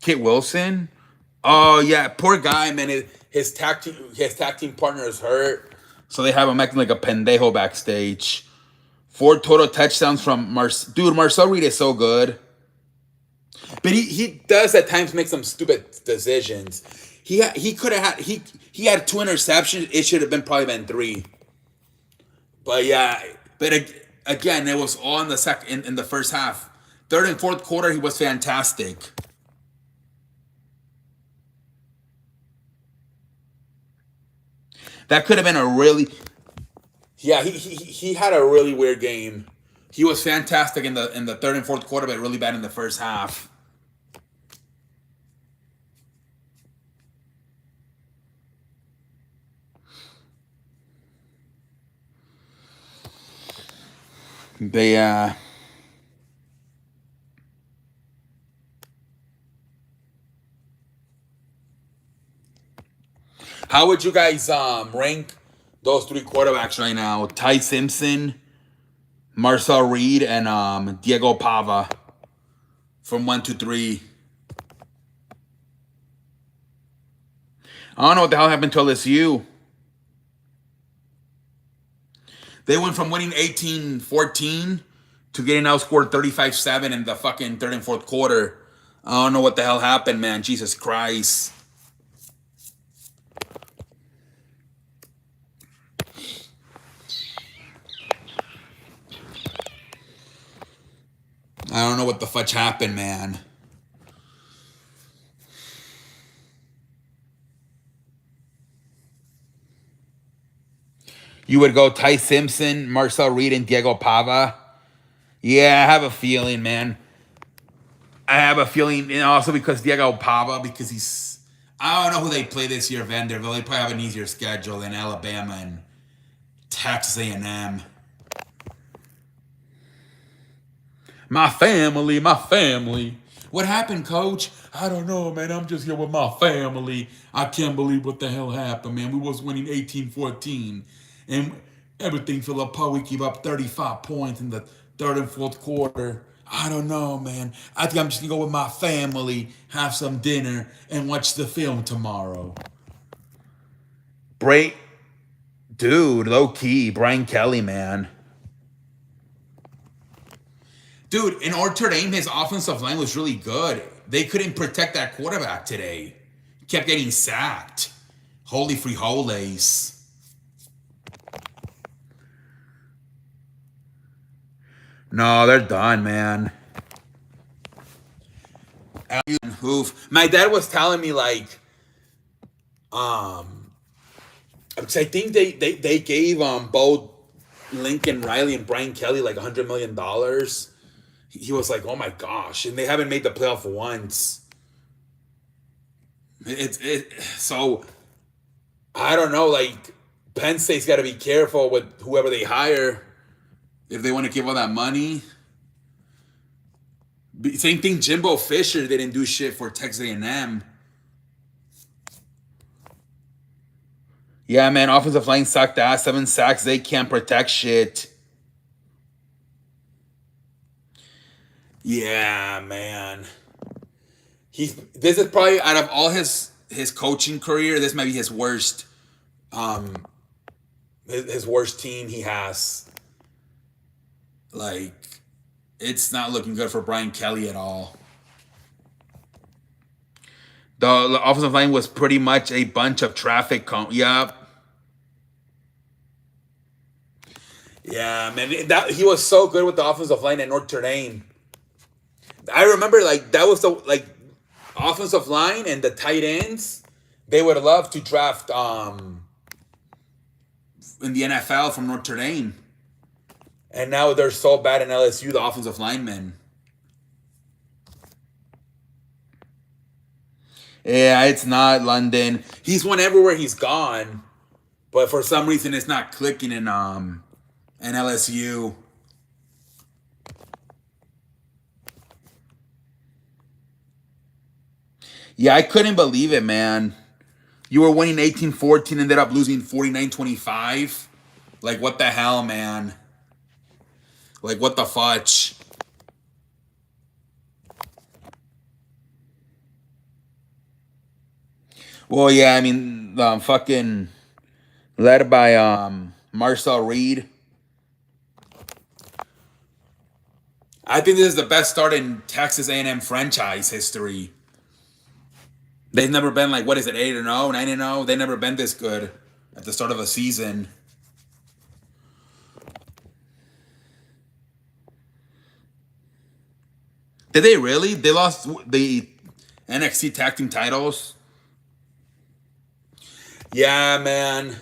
Kit Wilson? Oh yeah, poor guy, man. His tag team partner is hurt, so they have him acting like a pendejo backstage. 4 total touchdowns from Marcel Reed is so good, but he does at times make some stupid decisions. He could have had he had 2 interceptions. It should have been 3. But yeah, but again, it was all in the first half. Third and fourth quarter, he was fantastic. That could have been a really, yeah. He had a really weird game. He was fantastic in the third and fourth quarter, but really bad in the first half. They How would you guys rank those 3 quarterbacks right now? Ty Simpson, Marcel Reed, and Diego Pava, from 1 to 3. I don't know what the hell happened to LSU. They went from winning 18-14 to getting outscored 35-7 in the fucking third and fourth quarter. I don't know what the hell happened, man. Jesus Christ. I don't know what the fudge happened, man. You would go Ty Simpson, Marcel Reed, and Diego Pava. Yeah, I have a feeling, man. I have a feeling, and also because Diego Pava, because I don't know who they play this year, Vanderbilt. They probably have an easier schedule than Alabama and Texas A&M. My family, my family. What happened, Coach? I don't know, man. I'm just here with my family. I can't believe what the hell happened, man. We was winning 18-14. And everything fell apart. We gave up 35 points in the third and fourth quarter. I don't know, man. I think I'm just going to go with my family, have some dinner, and watch the film tomorrow. Dude, low key, Brian Kelly, man. Dude, in Notre Dame, his offensive line was really good. They couldn't protect that quarterback today. He kept getting sacked. Holy frijoles. No, they're done, man. Hoof. My dad was telling me, like, I think they gave both Lincoln Riley and Brian Kelly like $100 million. He was like, oh my gosh, and they haven't made the playoff once. So I don't know. Like, Penn State's got to be careful with whoever they hire if they want to give all that money. Same thing. Jimbo Fisher didn't do shit for Texas A&M. Yeah, man. Offensive line sucked ass. 7 sacks. They can't protect shit. Yeah, man. This is probably out of all his coaching career, this might be his worst um his worst team he has. Like, it's not looking good for Brian Kelly at all. The offensive line was pretty much a bunch of traffic. Yep. Yeah, man. That he was so good with the offensive line at Notre Dame. I remember, like, that was the like offensive line and the tight ends. They would love to draft in the NFL from Notre Dame. And now they're so bad in LSU, the offensive linemen. Yeah, it's not London. He's won everywhere he's gone, but for some reason it's not clicking in LSU. Yeah, I couldn't believe it, man. You were winning 18-14, ended up losing 49-25. Like, what the hell, man? Like, what the fudge? Well, yeah, I mean, fucking led by Marcel Reed. I think this is the best start in Texas A&M franchise history. They've never been like, what is it, 8-0, 9-0? They've never been this good at the start of a season. Did they really? They lost the NXT tag team titles? Yeah, man.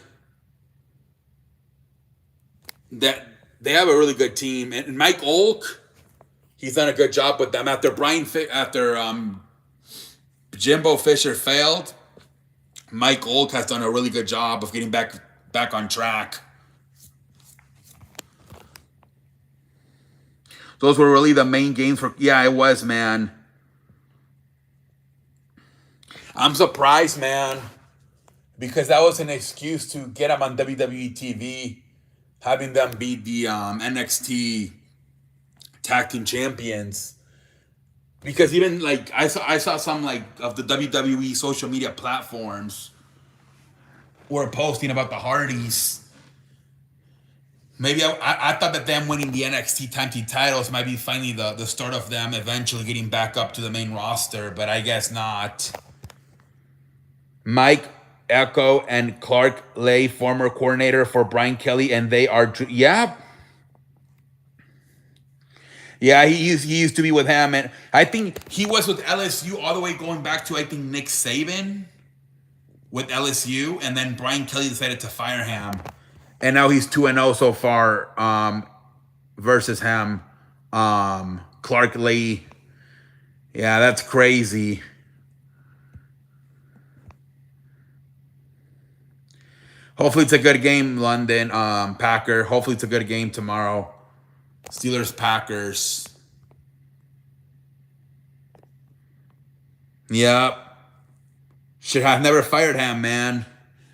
That they have a really good team, and Mike Olk, he's done a good job with them. After Jimbo Fisher failed, Mike Olk has done a really good job of getting back on track. Those were really the main games for. Yeah, it was, man. I'm surprised, man, because that was an excuse to get them on WWE TV, having them beat the NXT tag team champions. Because even like I saw some like of the WWE social media platforms were posting about the Hardys. Maybe I thought that them winning the NXT tag team titles might be finally the start of them eventually getting back up to the main roster, but I guess not. Mike Echo and Clark Lay, former coordinator for Brian Kelly, and they are yeah. Yeah, he used to be with him, and I think he was with LSU all the way going back to, I think, Nick Saban with LSU, and then Brian Kelly decided to fire him, and now he's 2-0 so far versus him. Clark Lee. Yeah, that's crazy. Hopefully it's a good game, London Packer. Hopefully it's a good game tomorrow. Steelers Packers. Yep. Should have never fired him, man.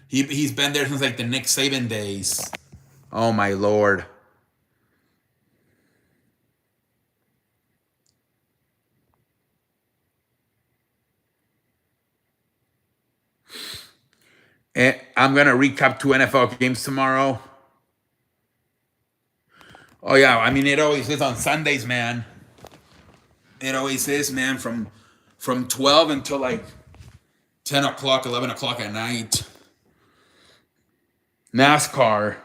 He's been there since like the Nick Saban days. Oh my lord. And I'm gonna recap 2 NFL games tomorrow. Oh yeah, I mean it always is on Sundays, man. It always is, man, from 12 until like 10 o'clock, 11 o'clock at night. NASCAR.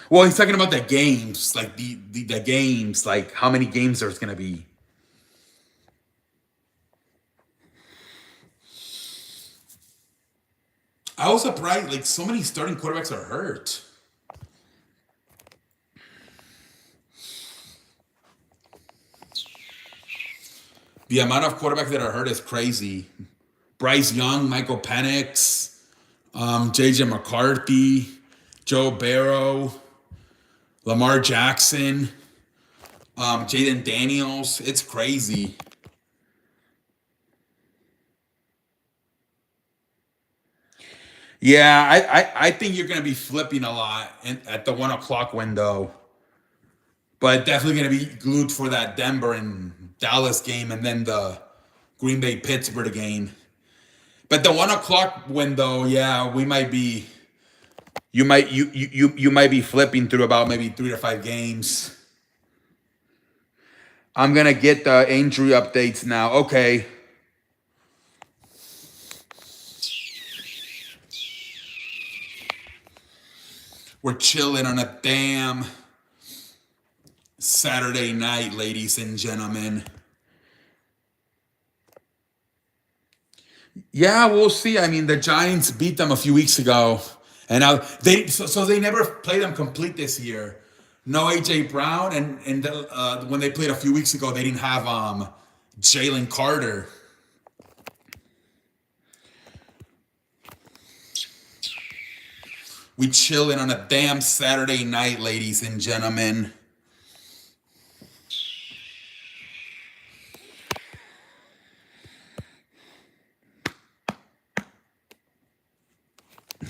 Well, he's talking about the games, like the games, like how many games there's gonna be. I was surprised, like so many starting quarterbacks are hurt. The amount of quarterbacks that are hurt is crazy. Bryce Young, Michael Penix, JJ McCarthy, Joe Barrow, Lamar Jackson, Jaden Daniels. It's crazy. Yeah, I think you're gonna be flipping a lot at the 1 o'clock window, but definitely gonna be glued for that Denver and Dallas game, and then the Green Bay Pittsburgh game. But the 1 o'clock window, yeah, we might be. You might be flipping through about maybe 3 to 5 games. I'm gonna get the injury updates now. Okay. We're chilling on a damn Saturday night, ladies and gentlemen. Yeah, we'll see. I mean, the Giants beat them a few weeks ago, and now so they never played them complete this year. No AJ Brown, and when they played a few weeks ago, they didn't have Jalen Carter. We chilling on a damn Saturday night, ladies and gentlemen.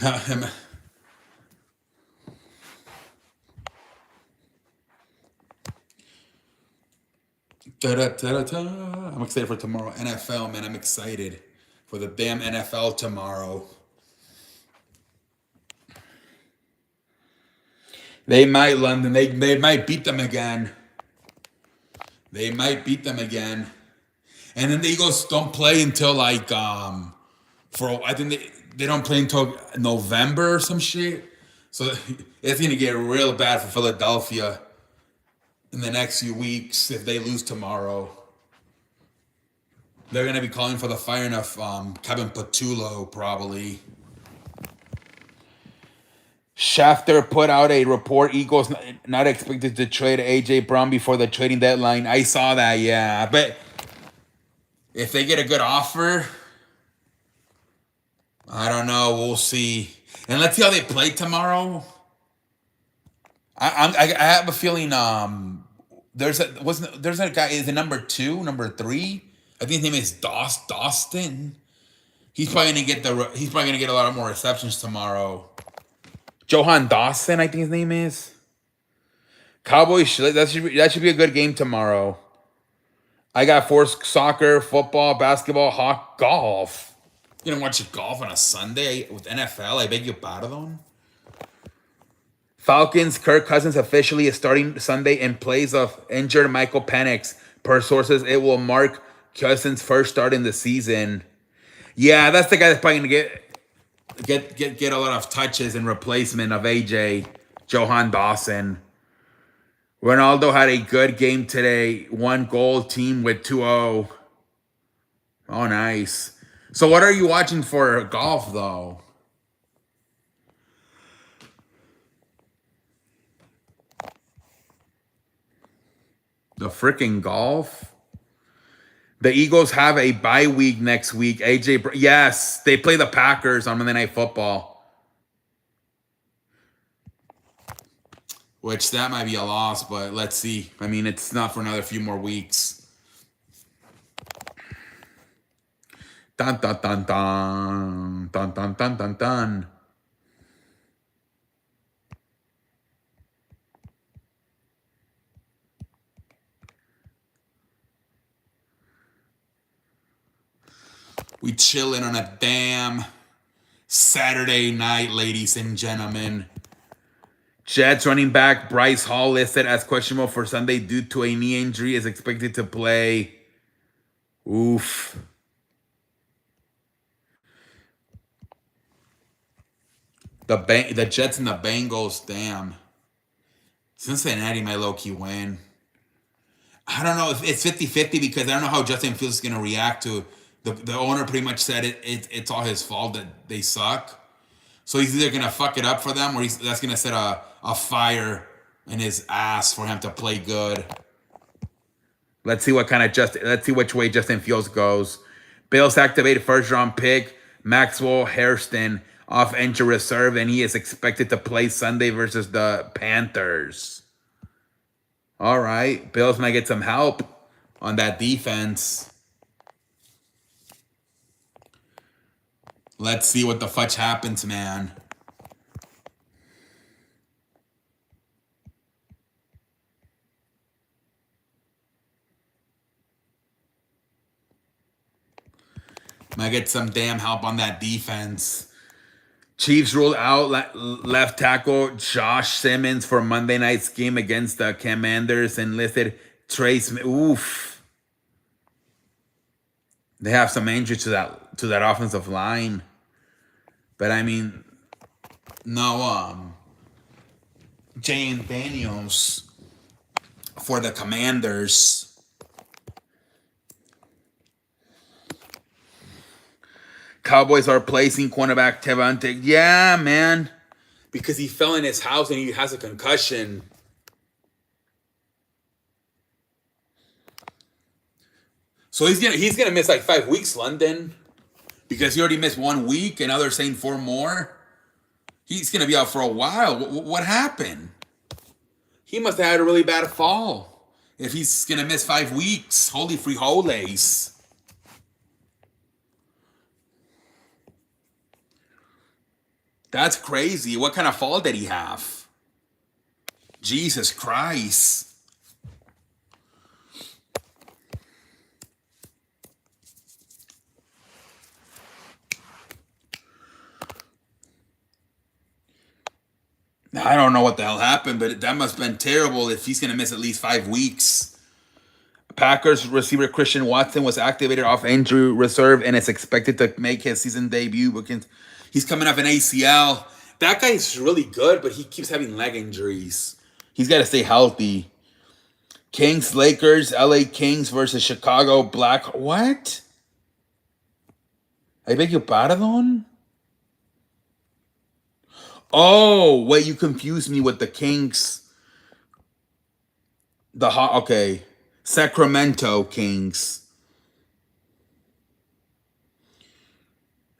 I'm excited for tomorrow. NFL, man, I'm excited for the damn NFL tomorrow. They might, London. They might beat them again. They might beat them again. And then the Eagles don't play until like for I think they don't play until November or some shit. So it's gonna get real bad for Philadelphia in the next few weeks if they lose tomorrow. They're gonna be calling for the firing of Kevin Patullo probably. Schefter put out a report. Eagles not expected to trade AJ Brown before the trading deadline. I saw that, yeah. But if they get a good offer, I don't know. We'll see. And let's see how they play tomorrow. I have a feeling there's a guy, is it number 2, number 3? I think his name is Dawson. He's probably gonna get a lot more receptions tomorrow. Johan Dawson, I think his name is. Cowboys, that should be a good game tomorrow. I got soccer, football, basketball, golf. You don't watch golf on a Sunday with NFL? I beg your pardon. Falcons, Kirk Cousins officially is starting Sunday in place of injured Michael Penix. Per sources, it will mark Cousins' first start in the season. Yeah, that's the guy that's probably gonna get a lot of touches in replacement of AJ, Johan Dawson. Ronaldo had a good game today. 1 goal, team with 2-0. Oh, nice. So what are you watching for golf, though? The freaking golf? The Eagles have a bye week next week. Yes, they play the Packers on Monday Night Football. Which that might be a loss, but let's see. I mean, it's not for another few more weeks. Dun dun dun dun dun dun dun dun dun. We chilling on a damn Saturday night, ladies and gentlemen. Jets running back Bryce Hall listed as questionable for Sunday due to a knee injury is expected to play. Oof. The Jets and the Bengals, damn. Cincinnati might low-key win. I don't know if it's 50-50 because I don't know how Justin Fields is going to react to the owner pretty much said it's all his fault that they suck. So he's either going to fuck it up for them or that's going to set a fire in his ass for him to play good. Let's see let's see which way Justin Fields goes. Bills activated first-round pick Maxwell Hairston off injury reserve, and he is expected to play Sunday versus the Panthers. All right. Bills might get some help on that defense. Let's see what the fudge happens, man. Might get some damn help on that defense. Chiefs ruled out left tackle Josh Simmons for Monday night's game against the Commanders and listed Trey Smith. Oof. They have some injuries to that offensive line. But I mean, no Jane Daniels for the Commanders. Cowboys are placing cornerback Tevante. Yeah, man. Because he fell in his house and he has a concussion. So he's gonna miss like 5 weeks, London. Because he already missed 1 week and now they're saying 4 more. He's gonna be out for a while. What happened? He must have had a really bad fall. If he's gonna miss 5 weeks. Holy frijoles. That's crazy. What kind of fall did he have? Jesus Christ. I don't know what the hell happened, but that must have been terrible if he's going to miss at least 5 weeks. Packers receiver Christian Watson was activated off injury reserve and is expected to make his season debut because he's coming off an ACL. That guy's really good, but he keeps having leg injuries. He's got to stay healthy. Kings, Lakers, LA Kings versus Chicago Black. What? I beg your pardon? Oh, wait, you confused me with the Kings. Okay. Sacramento Kings.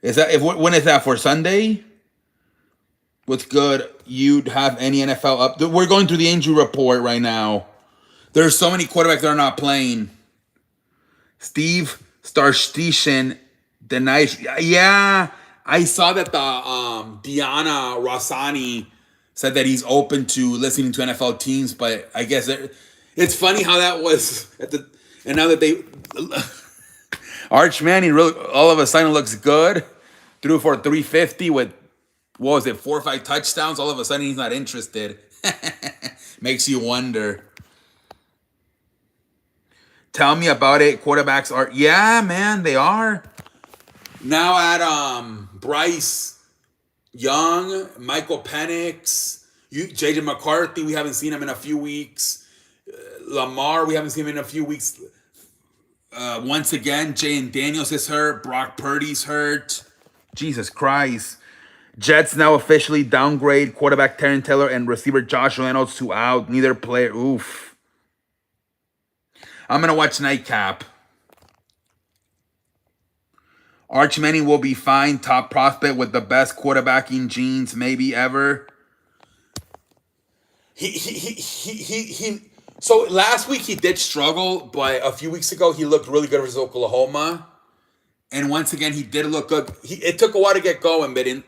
When is that for Sunday? What's good? You'd have any NFL up? We're going through the injury report right now. There's so many quarterbacks that are not playing. Steve Starstishin denies. Yeah, I saw that the Diana Rossani said that he's open to listening to NFL teams, but I guess it's funny how that was and now that they Arch Manning really all of a sudden looks good. Threw for 350 with what was it, 4 or 5 touchdowns. All of a sudden he's not interested. Makes you wonder. Tell me about it. Quarterbacks are, yeah, man, they are. Now at Bryce Young, Michael Penix, JJ McCarthy, we haven't seen him in a few weeks. Lamar, we haven't seen him in a few weeks. Once again, Jane Daniels is hurt. Brock Purdy's hurt. Jesus Christ. Jets now officially downgrade quarterback Terran Taylor and receiver Josh Reynolds to out. Neither player. Oof. I'm going to watch Nightcap. Arch Manning will be fine. Top prospect with the best quarterbacking genes maybe ever. So last week he did struggle, but a few weeks ago he looked really good versus Oklahoma. And once again, he did look good. It took a while to get going, but in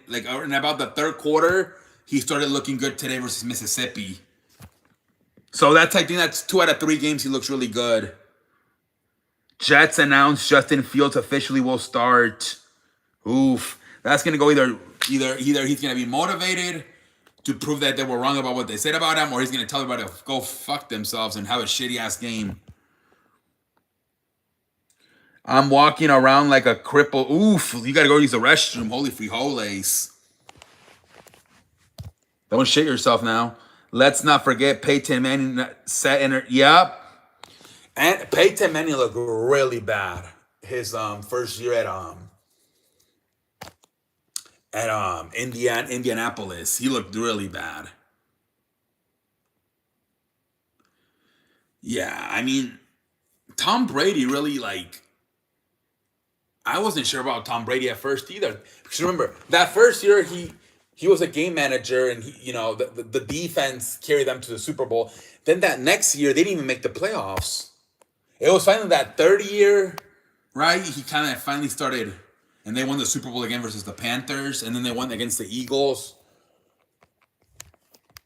about the third quarter, he started looking good today versus Mississippi. So I think that's 2 out of 3 games he looks really good. Jets announced Justin Fields officially will start. Oof. That's going to go either he's going to be motivated to prove that they were wrong about what they said about him, or he's going to tell everybody to go fuck themselves and have a shitty-ass game. I'm walking around like a cripple. Oof, you got to go use the restroom. Holy frijoles. Don't shit yourself now. Let's not forget Peyton Manning set in her. Yep. And Peyton Manning looked really bad his first year at Indianapolis. He looked really bad. Yeah, I mean, Tom Brady really I wasn't sure about Tom Brady at first either. Because remember, that first year He was a game manager, and the defense carried them to the Super Bowl. Then that next year, they didn't even make the playoffs. It was finally that third year, right? He kind of finally started, and they won the Super Bowl again versus the Panthers, and then they won against the Eagles.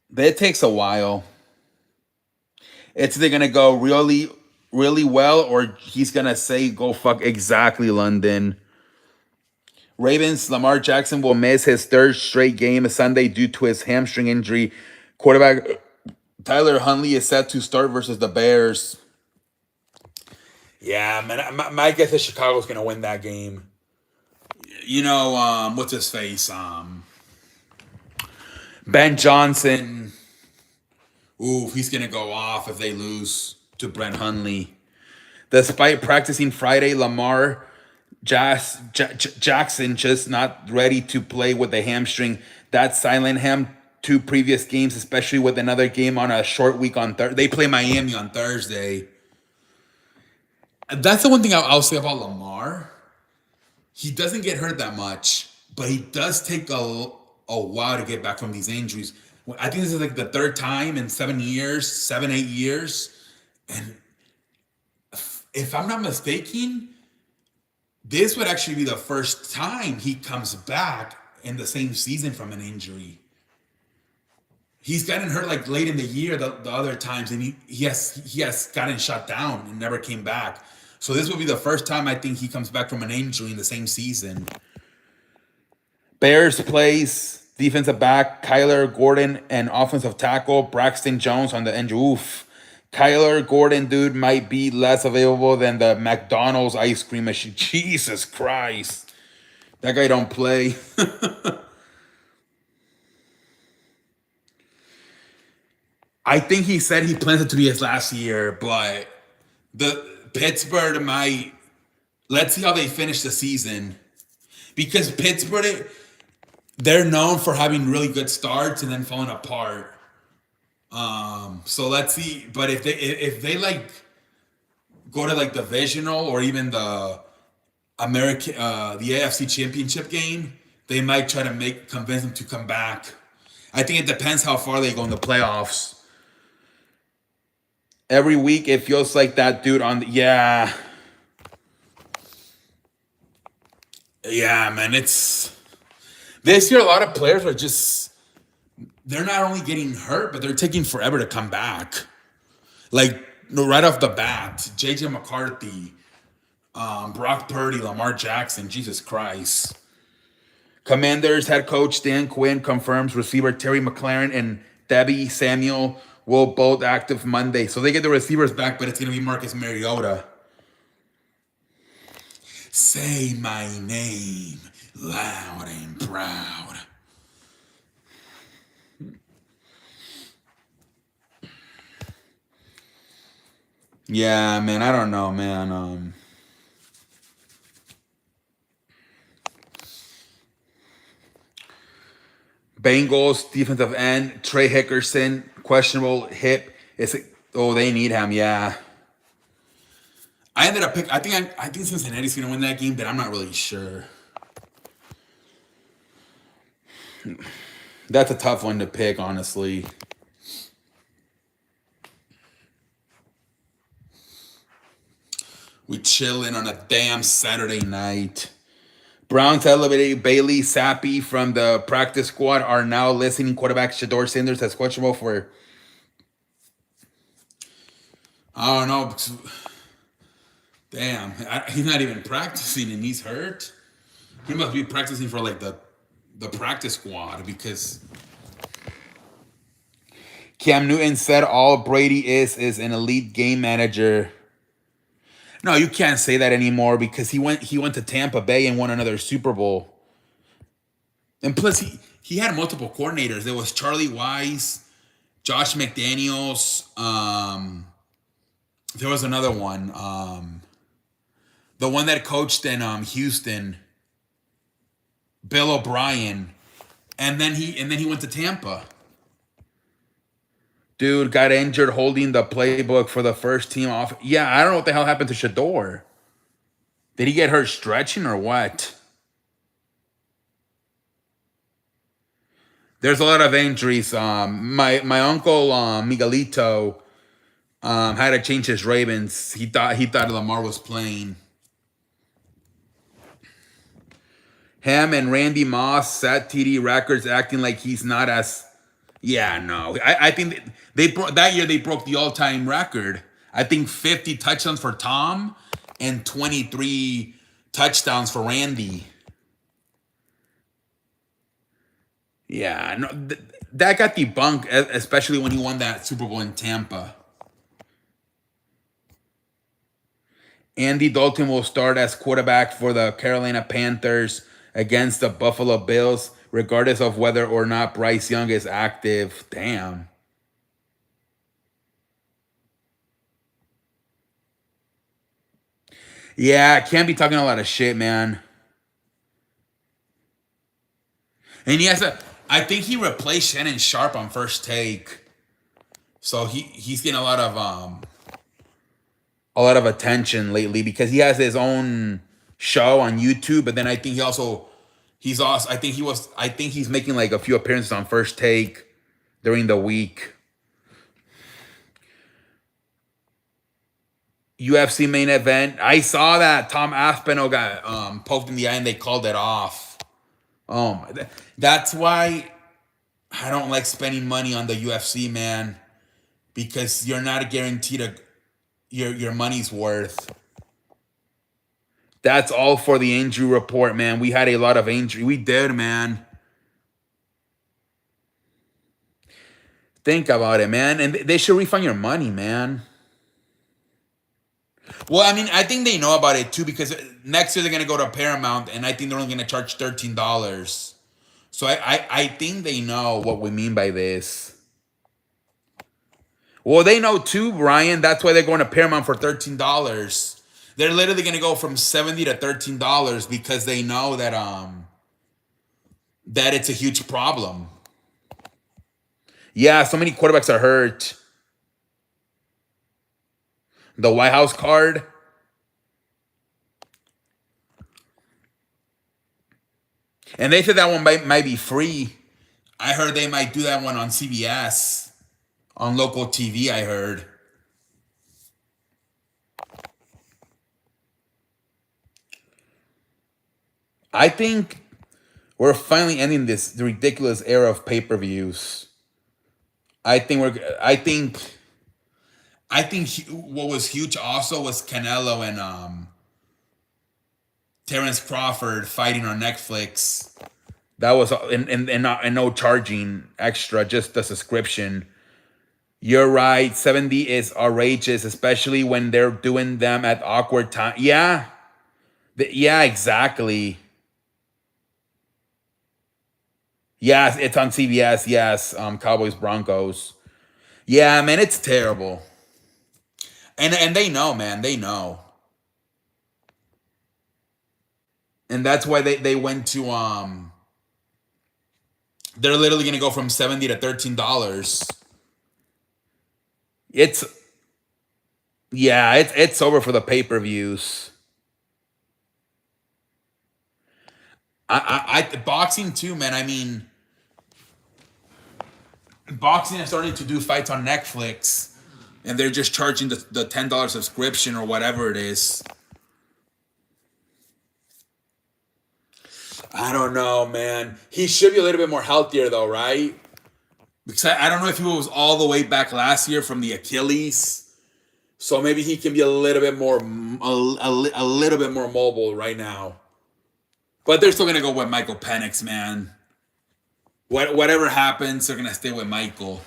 But it takes a while. It's either gonna go really, really well, or he's gonna say, "Go fuck exactly, London." Ravens, Lamar Jackson will miss his third straight game Sunday due to his hamstring injury. Quarterback Tyler Huntley is set to start versus the Bears. Yeah, man. My guess is Chicago's gonna win that game. What's his face? Ben Johnson. Ooh, he's gonna go off if they lose to Brent Hundley. Despite practicing Friday, Lamar Jackson just not ready to play with the hamstring. That silenced him 2 previous games, especially with another game on a short week on Thursday. They play Miami on Thursday. That's the one thing I'll say about Lamar. He doesn't get hurt that much, but he does take a while to get back from these injuries. I think this is like the third time in 7, 8 years. And if I'm not mistaken, this would actually be the first time he comes back in the same season from an injury. He's gotten hurt like late in the year the other times, and he has gotten shut down and never came back. So this will be the first time I think he comes back from an injury in the same season. Bears plays defensive back Kyler Gordon and offensive tackle Braxton Jones on the injury. Oof. Kyler Gordon, dude, might be less available than the McDonald's ice cream machine. Jesus Christ. That guy don't play. I think he said he plans it to be his last year, but the Pittsburgh might. Let's see how they finish the season. Because Pittsburgh, they're known for having really good starts and then falling apart. So let's see. But if they like go to like divisional or even the the AFC Championship game, they might try to convince them to come back. I think it depends how far they go in the playoffs. Every week it feels like that dude yeah, man. It's this year. A lot of players are just they're not only getting hurt, but they're taking forever to come back. Like right off the bat, JJ McCarthy, Brock Purdy, Lamar Jackson. Jesus Christ. Commanders head coach Dan Quinn confirms receiver Terry McLaurin and Debbie Samuel will both active Monday. So they get the receivers back, but it's going to be Marcus Mariota. Say my name loud and proud. Yeah, man, I don't know, man. Bengals defensive end Trey Hickerson, questionable hip. They need him, yeah. I ended up picking. I think Cincinnati's gonna win that game, but I'm not really sure. That's a tough one to pick, honestly. We chilling on a damn Saturday night. Browns elevated Bailey Zappi from the practice squad are now listing quarterback Shedeur Sanders as questionable for. I don't know. Damn, he's not even practicing and he's hurt. He must be practicing for like the practice squad because Cam Newton said all Brady is an elite game manager. No, you can't say that anymore because he went to Tampa Bay and won another Super Bowl. And plus he had multiple coordinators. There was Charlie Weiss, Josh McDaniels, there was another one. The one that coached in Houston, Bill O'Brien. And then he went to Tampa. Dude got injured holding the playbook for the first team off. Yeah, I don't know what the hell happened to Shedeur. Did he get hurt stretching or what? There's a lot of injuries. My uncle Miguelito had to change his Ravens. He thought Lamar was playing. Him and Randy Moss set TD records, acting like he's not as. Yeah, no. I think that year they broke the all-time record. I think 50 touchdowns for Tom and 23 touchdowns for Randy. Yeah, no, that got debunked, especially when he won that Super Bowl in Tampa. Andy Dalton will start as quarterback for the Carolina Panthers against the Buffalo Bills, regardless of whether or not Bryce Young is active. Damn. Yeah, can't be talking a lot of shit, man. And he has a. I think he replaced Shannon Sharp on First Take, so he's getting a lot of attention lately because he has his own show on YouTube. But then I think he's also I think he's making like a few appearances on First Take during the week. UFC main event. I saw that Tom Aspinall got poked in the eye and they called it off. Oh my! That's why I don't like spending money on the UFC, man, because you're not guaranteed your money's worth. That's all for the injury report, man. We had a lot of injury. We did, man. Think about it, man. And they should refund your money, man. Well, I mean, I think they know about it too because next year they're gonna go to Paramount, and I think they're only gonna charge $13. So I think they know what we mean by this. Well, they know too, Brian. That's why they're going to Paramount for $13. They're literally gonna go from 70 to $13 because they know that it's a huge problem. Yeah, so many quarterbacks are hurt. The White House card. And they said that one might be free. I heard they might do that one on CBS, on local TV, I heard. I think we're finally ending this ridiculous era of pay-per-views. I think what was huge also was Canelo and Terrence Crawford fighting on Netflix. That was and no charging extra, just the subscription. You're right. 70 is outrageous, especially when they're doing them at awkward time. Yeah, yeah, exactly. Yes, it's on CBS. Yes, Cowboys Broncos. Yeah, man, it's terrible. And they know, man, they know, and that's why they went to They're literally gonna go from 70 to $13. It's Yeah, it's over for the pay per views. Boxing too, man. I mean, boxing is starting to do fights on Netflix, and they're just charging the $10 subscription or whatever it is. I don't know, man. He should be a little bit more healthier though, right? Because I don't know if he was all the way back last year from the Achilles, so maybe he can be a little bit more a little bit more mobile right now. But they're still gonna go with Michael Penix, man. Whatever happens, they're gonna stay with Michael.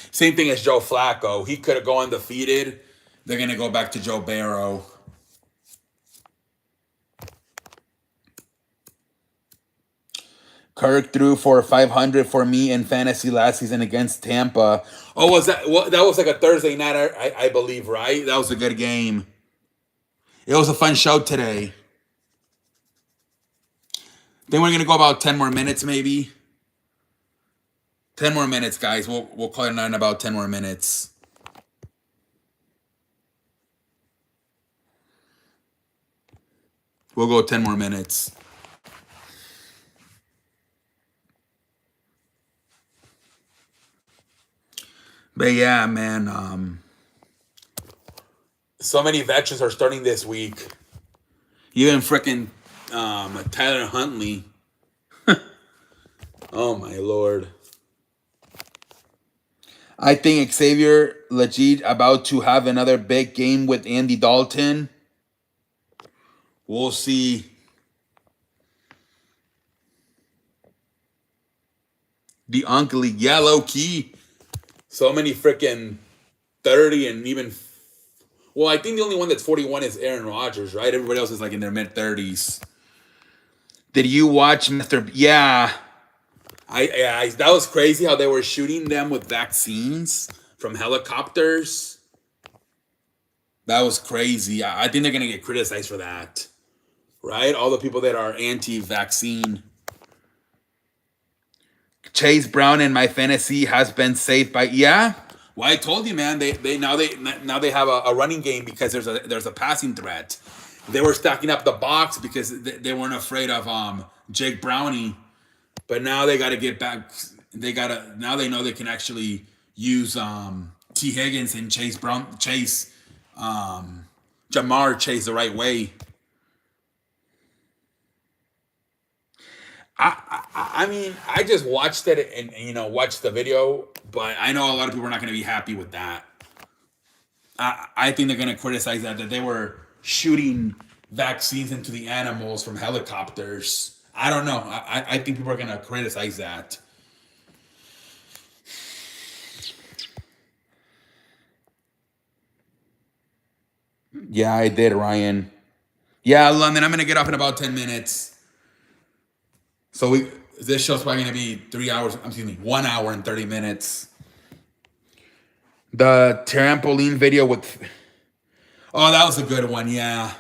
Same thing as Joe Flacco. He could have gone undefeated. They're gonna go back to Joe Barrow. Kirk threw for 500 for me in fantasy last season against Tampa. Oh, was that? Well, that was like a Thursday night, I believe, right? That was a good game. It was a fun show today. Then we're gonna go about 10 more minutes, maybe. 10 more minutes, guys. We'll call it in about 10 more minutes. We'll go 10 more minutes. But yeah, man. So many veterans are starting this week. Even freaking Tyler Huntley. Oh my lord. I think Xavier Legit about to have another big game with Andy Dalton. We'll see. The Uncle Yellow Key. So many freaking 30 and even. Well, I think the only one that's 41 is Aaron Rodgers, right? Everybody else is like in their mid 30s. Did you watch Mr. Yeah. That was crazy how they were shooting them with vaccines from helicopters. That was crazy. I think they're gonna get criticized for that, right? All the people that are anti-vaccine. Chase Brown in my fantasy has been saved by yeah. Well, I told you, man. They now they have a running game because there's a passing threat. They were stacking up the box because they weren't afraid of Jake Browning, but now they got to get back. Now they know they can actually use T Higgins and Jamar Chase the right way. I mean, I just watched it and watched the video, but I know a lot of people are not going to be happy with that. I think they're going to criticize that they were shooting vaccines into the animals from helicopters. I don't know. I think people are going to criticize that. Yeah, I did, Ryan. Yeah, London. I'm going to get off in about 10 minutes. So this show's probably going to be 3 hours. Excuse me, 1 hour and 30 minutes. The trampoline video with. Oh, that was a good one. Yeah,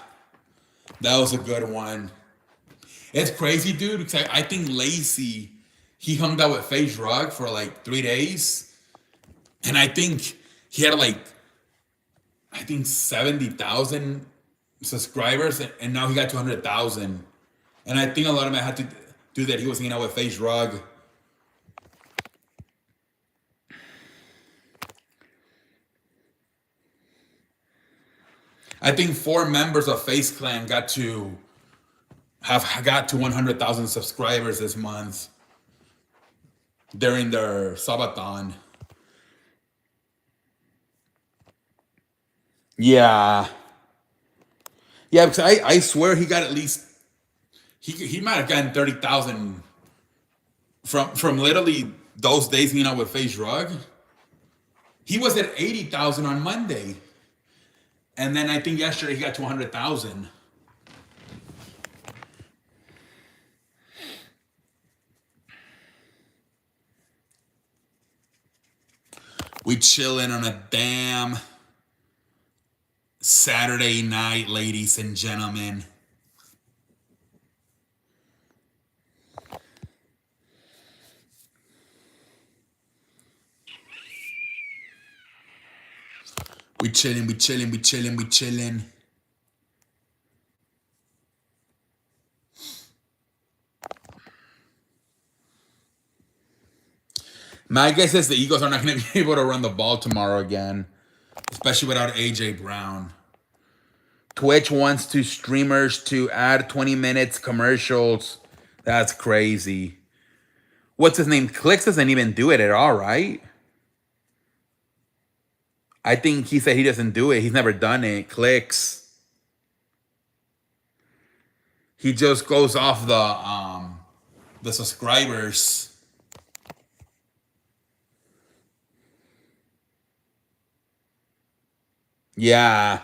that was a good one. It's crazy, dude. Because I think Lacey, he hung out with FaZe Rug for like 3 days, and I think he had like 70,000 subscribers, and now he got 200,000. And I think a lot of it had to do that he was hanging out with FaZe Rug. I think 4 members of FaZe Clan got to 100,000 subscribers this month during their subathon. Yeah. Yeah, because I swear he got at least he might have gotten 30,000 from literally those days hanging out with FaZe Rug. He was at 80,000 on Monday. And then I think yesterday he got to 100,000. We chilling on a damn Saturday night, ladies and gentlemen. We chilling, we chilling, we chilling, we chilling. My guess is the Eagles are not going to be able to run the ball tomorrow again, especially without AJ Brown. Twitch wants to streamers to add 20 minutes commercials. That's crazy. What's his name? Clicks doesn't even do it at all, right? I think he said he doesn't do it. He's never done it. Clicks. He just goes off the subscribers. Yeah.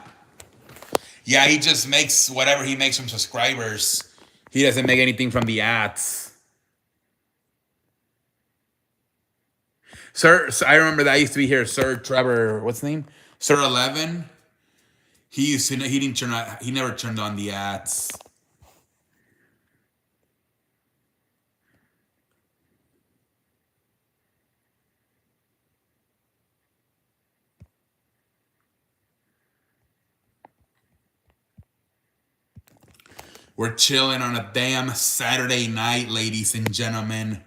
Yeah, he just makes whatever he makes from subscribers. He doesn't make anything from the ads. Sir, I remember that used to be here, Sir Trevor, what's his name? Sir 11. He never turned on the ads. We're chilling on a damn Saturday night, ladies and gentlemen.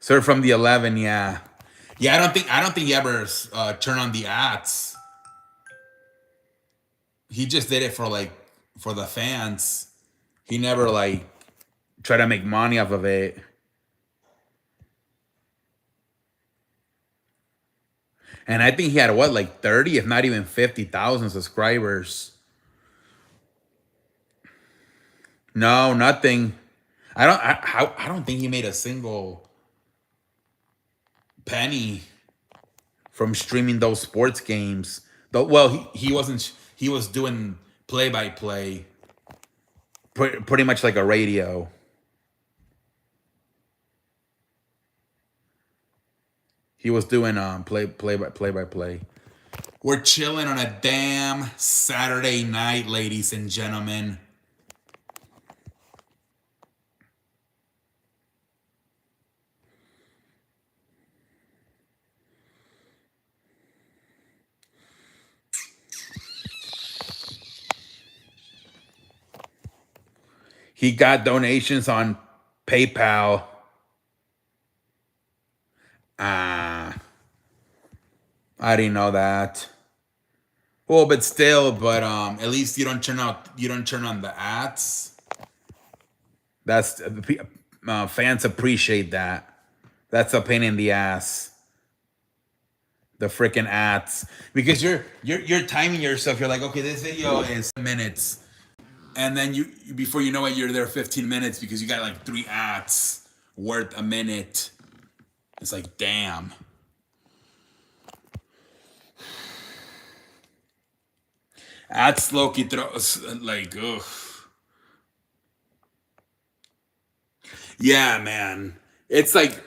Sir from the 11, yeah. Yeah, I don't think he ever turned on the ads. He just did it for like for the fans. He never like tried to make money off of it. And I think he had what, like 30, if not even 50,000 subscribers. No, nothing. I don't think he made a single penny from streaming those sports games. Though, well, he wasn't. He was doing play by play, pretty much like a radio. He was doing play by play. We're chilling on a damn Saturday night, ladies and gentlemen. He got donations on PayPal. Ah, I didn't know that. Well, but still, but at least you don't turn on the ads. That's fans appreciate that. That's a pain in the ass. The freaking ads, because you're timing yourself. You're like, okay, this video is minutes, and then you before you know it, you're there 15 minutes because you got like 3 ads worth a minute. It's like, damn. Ads Loki throws like, ugh. Yeah, man. It's like,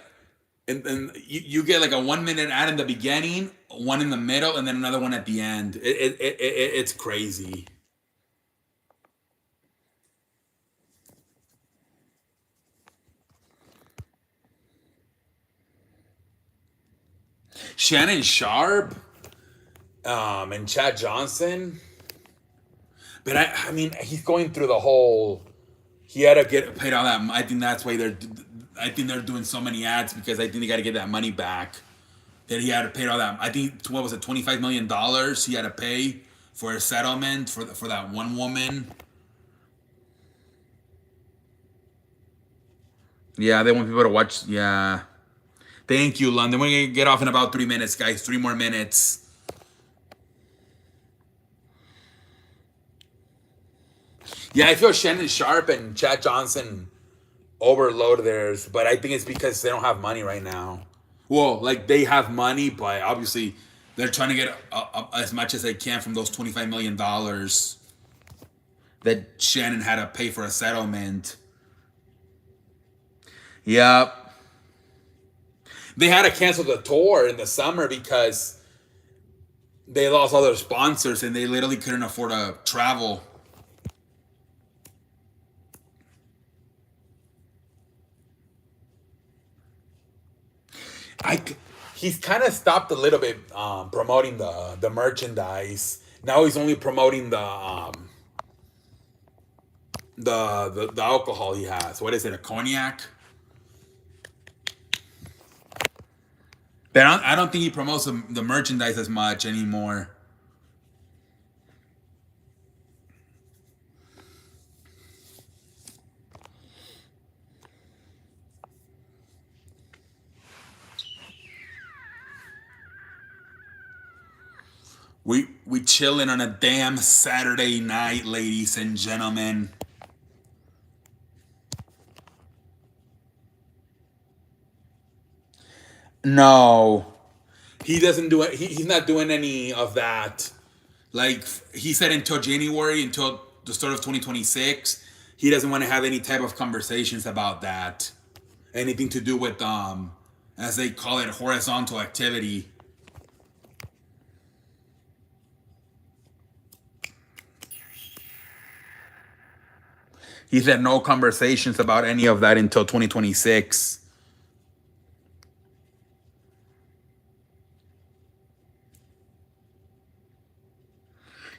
and you get like a 1 minute ad in the beginning, one in the middle, and then another one at the end. It's crazy. Shannon Sharp, and Chad Johnson. But I mean, he's going through the whole. He had to get paid all that. I think that's why they're. I think they're doing so many ads because I think they got to get that money back. That he had to pay all that. I think what was it, $25 million he had to pay for a settlement for that one woman. Yeah, they want people to watch. Yeah, thank you, London. We're gonna get off in about 3 minutes, guys. 3 more minutes. Yeah, I feel Shannon Sharp and Chad Johnson overload theirs, but I think it's because they don't have money right now. Well, like they have money, but obviously they're trying to get as much as they can from those $25 million that Shannon had to pay for a settlement. Yep. They had to cancel the tour in the summer because they lost all their sponsors and they literally couldn't afford to travel. I he's kind of stopped a little bit promoting the merchandise. Now he's only promoting the alcohol he has. What is it? A cognac? But I don't think he promotes the merchandise as much anymore. We chilling on a damn Saturday night, ladies and gentlemen. No, he doesn't do it. He's not doing any of that. Like he said, until January, until the start of 2026, he doesn't want to have any type of conversations about that. Anything to do with as they call it, horizontal activity. He said no conversations about any of that until 2026.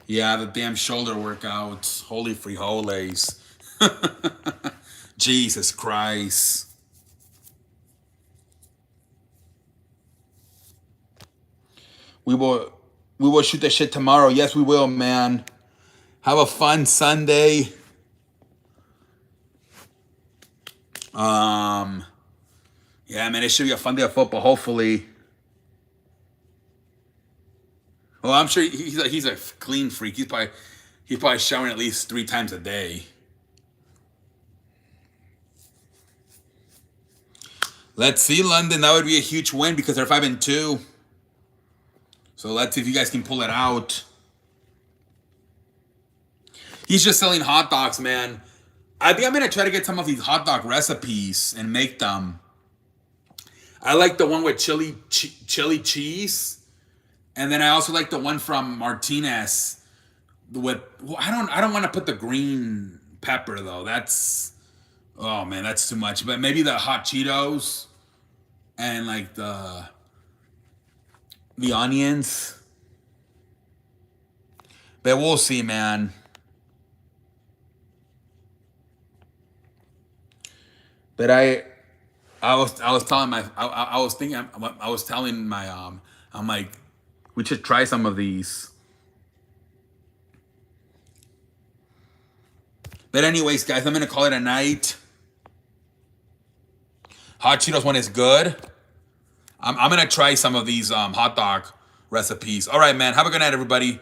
Yeah, the damn shoulder workouts. Holy frijoles. Jesus Christ. We will we will shoot the shit tomorrow. Yes, we will, man. Have a fun Sunday. Um, yeah, man, it should be a fun day of football. Hopefully. Well, I'm sure he's a clean freak. He's probably showering at least 3 times a day. Let's see, London. That would be a huge win because they're 5-2. So let's see if you guys can pull it out. He's just selling hot dogs, man. I think I'm gonna try to get some of these hot dog recipes and make them. I like the one with chili cheese, and then I also like the one from Martinez. With I don't want to put the green pepper though. That's, oh man, that's too much. But maybe the hot Cheetos and like the onions. But we'll see, man. But I was telling my I was thinking I was telling my I'm like, we should try some of these. But anyways, guys, I'm gonna call it a night. Hot Cheetos one is good. I'm gonna try some of these hot dog recipes. All right, man. Have a good night, everybody.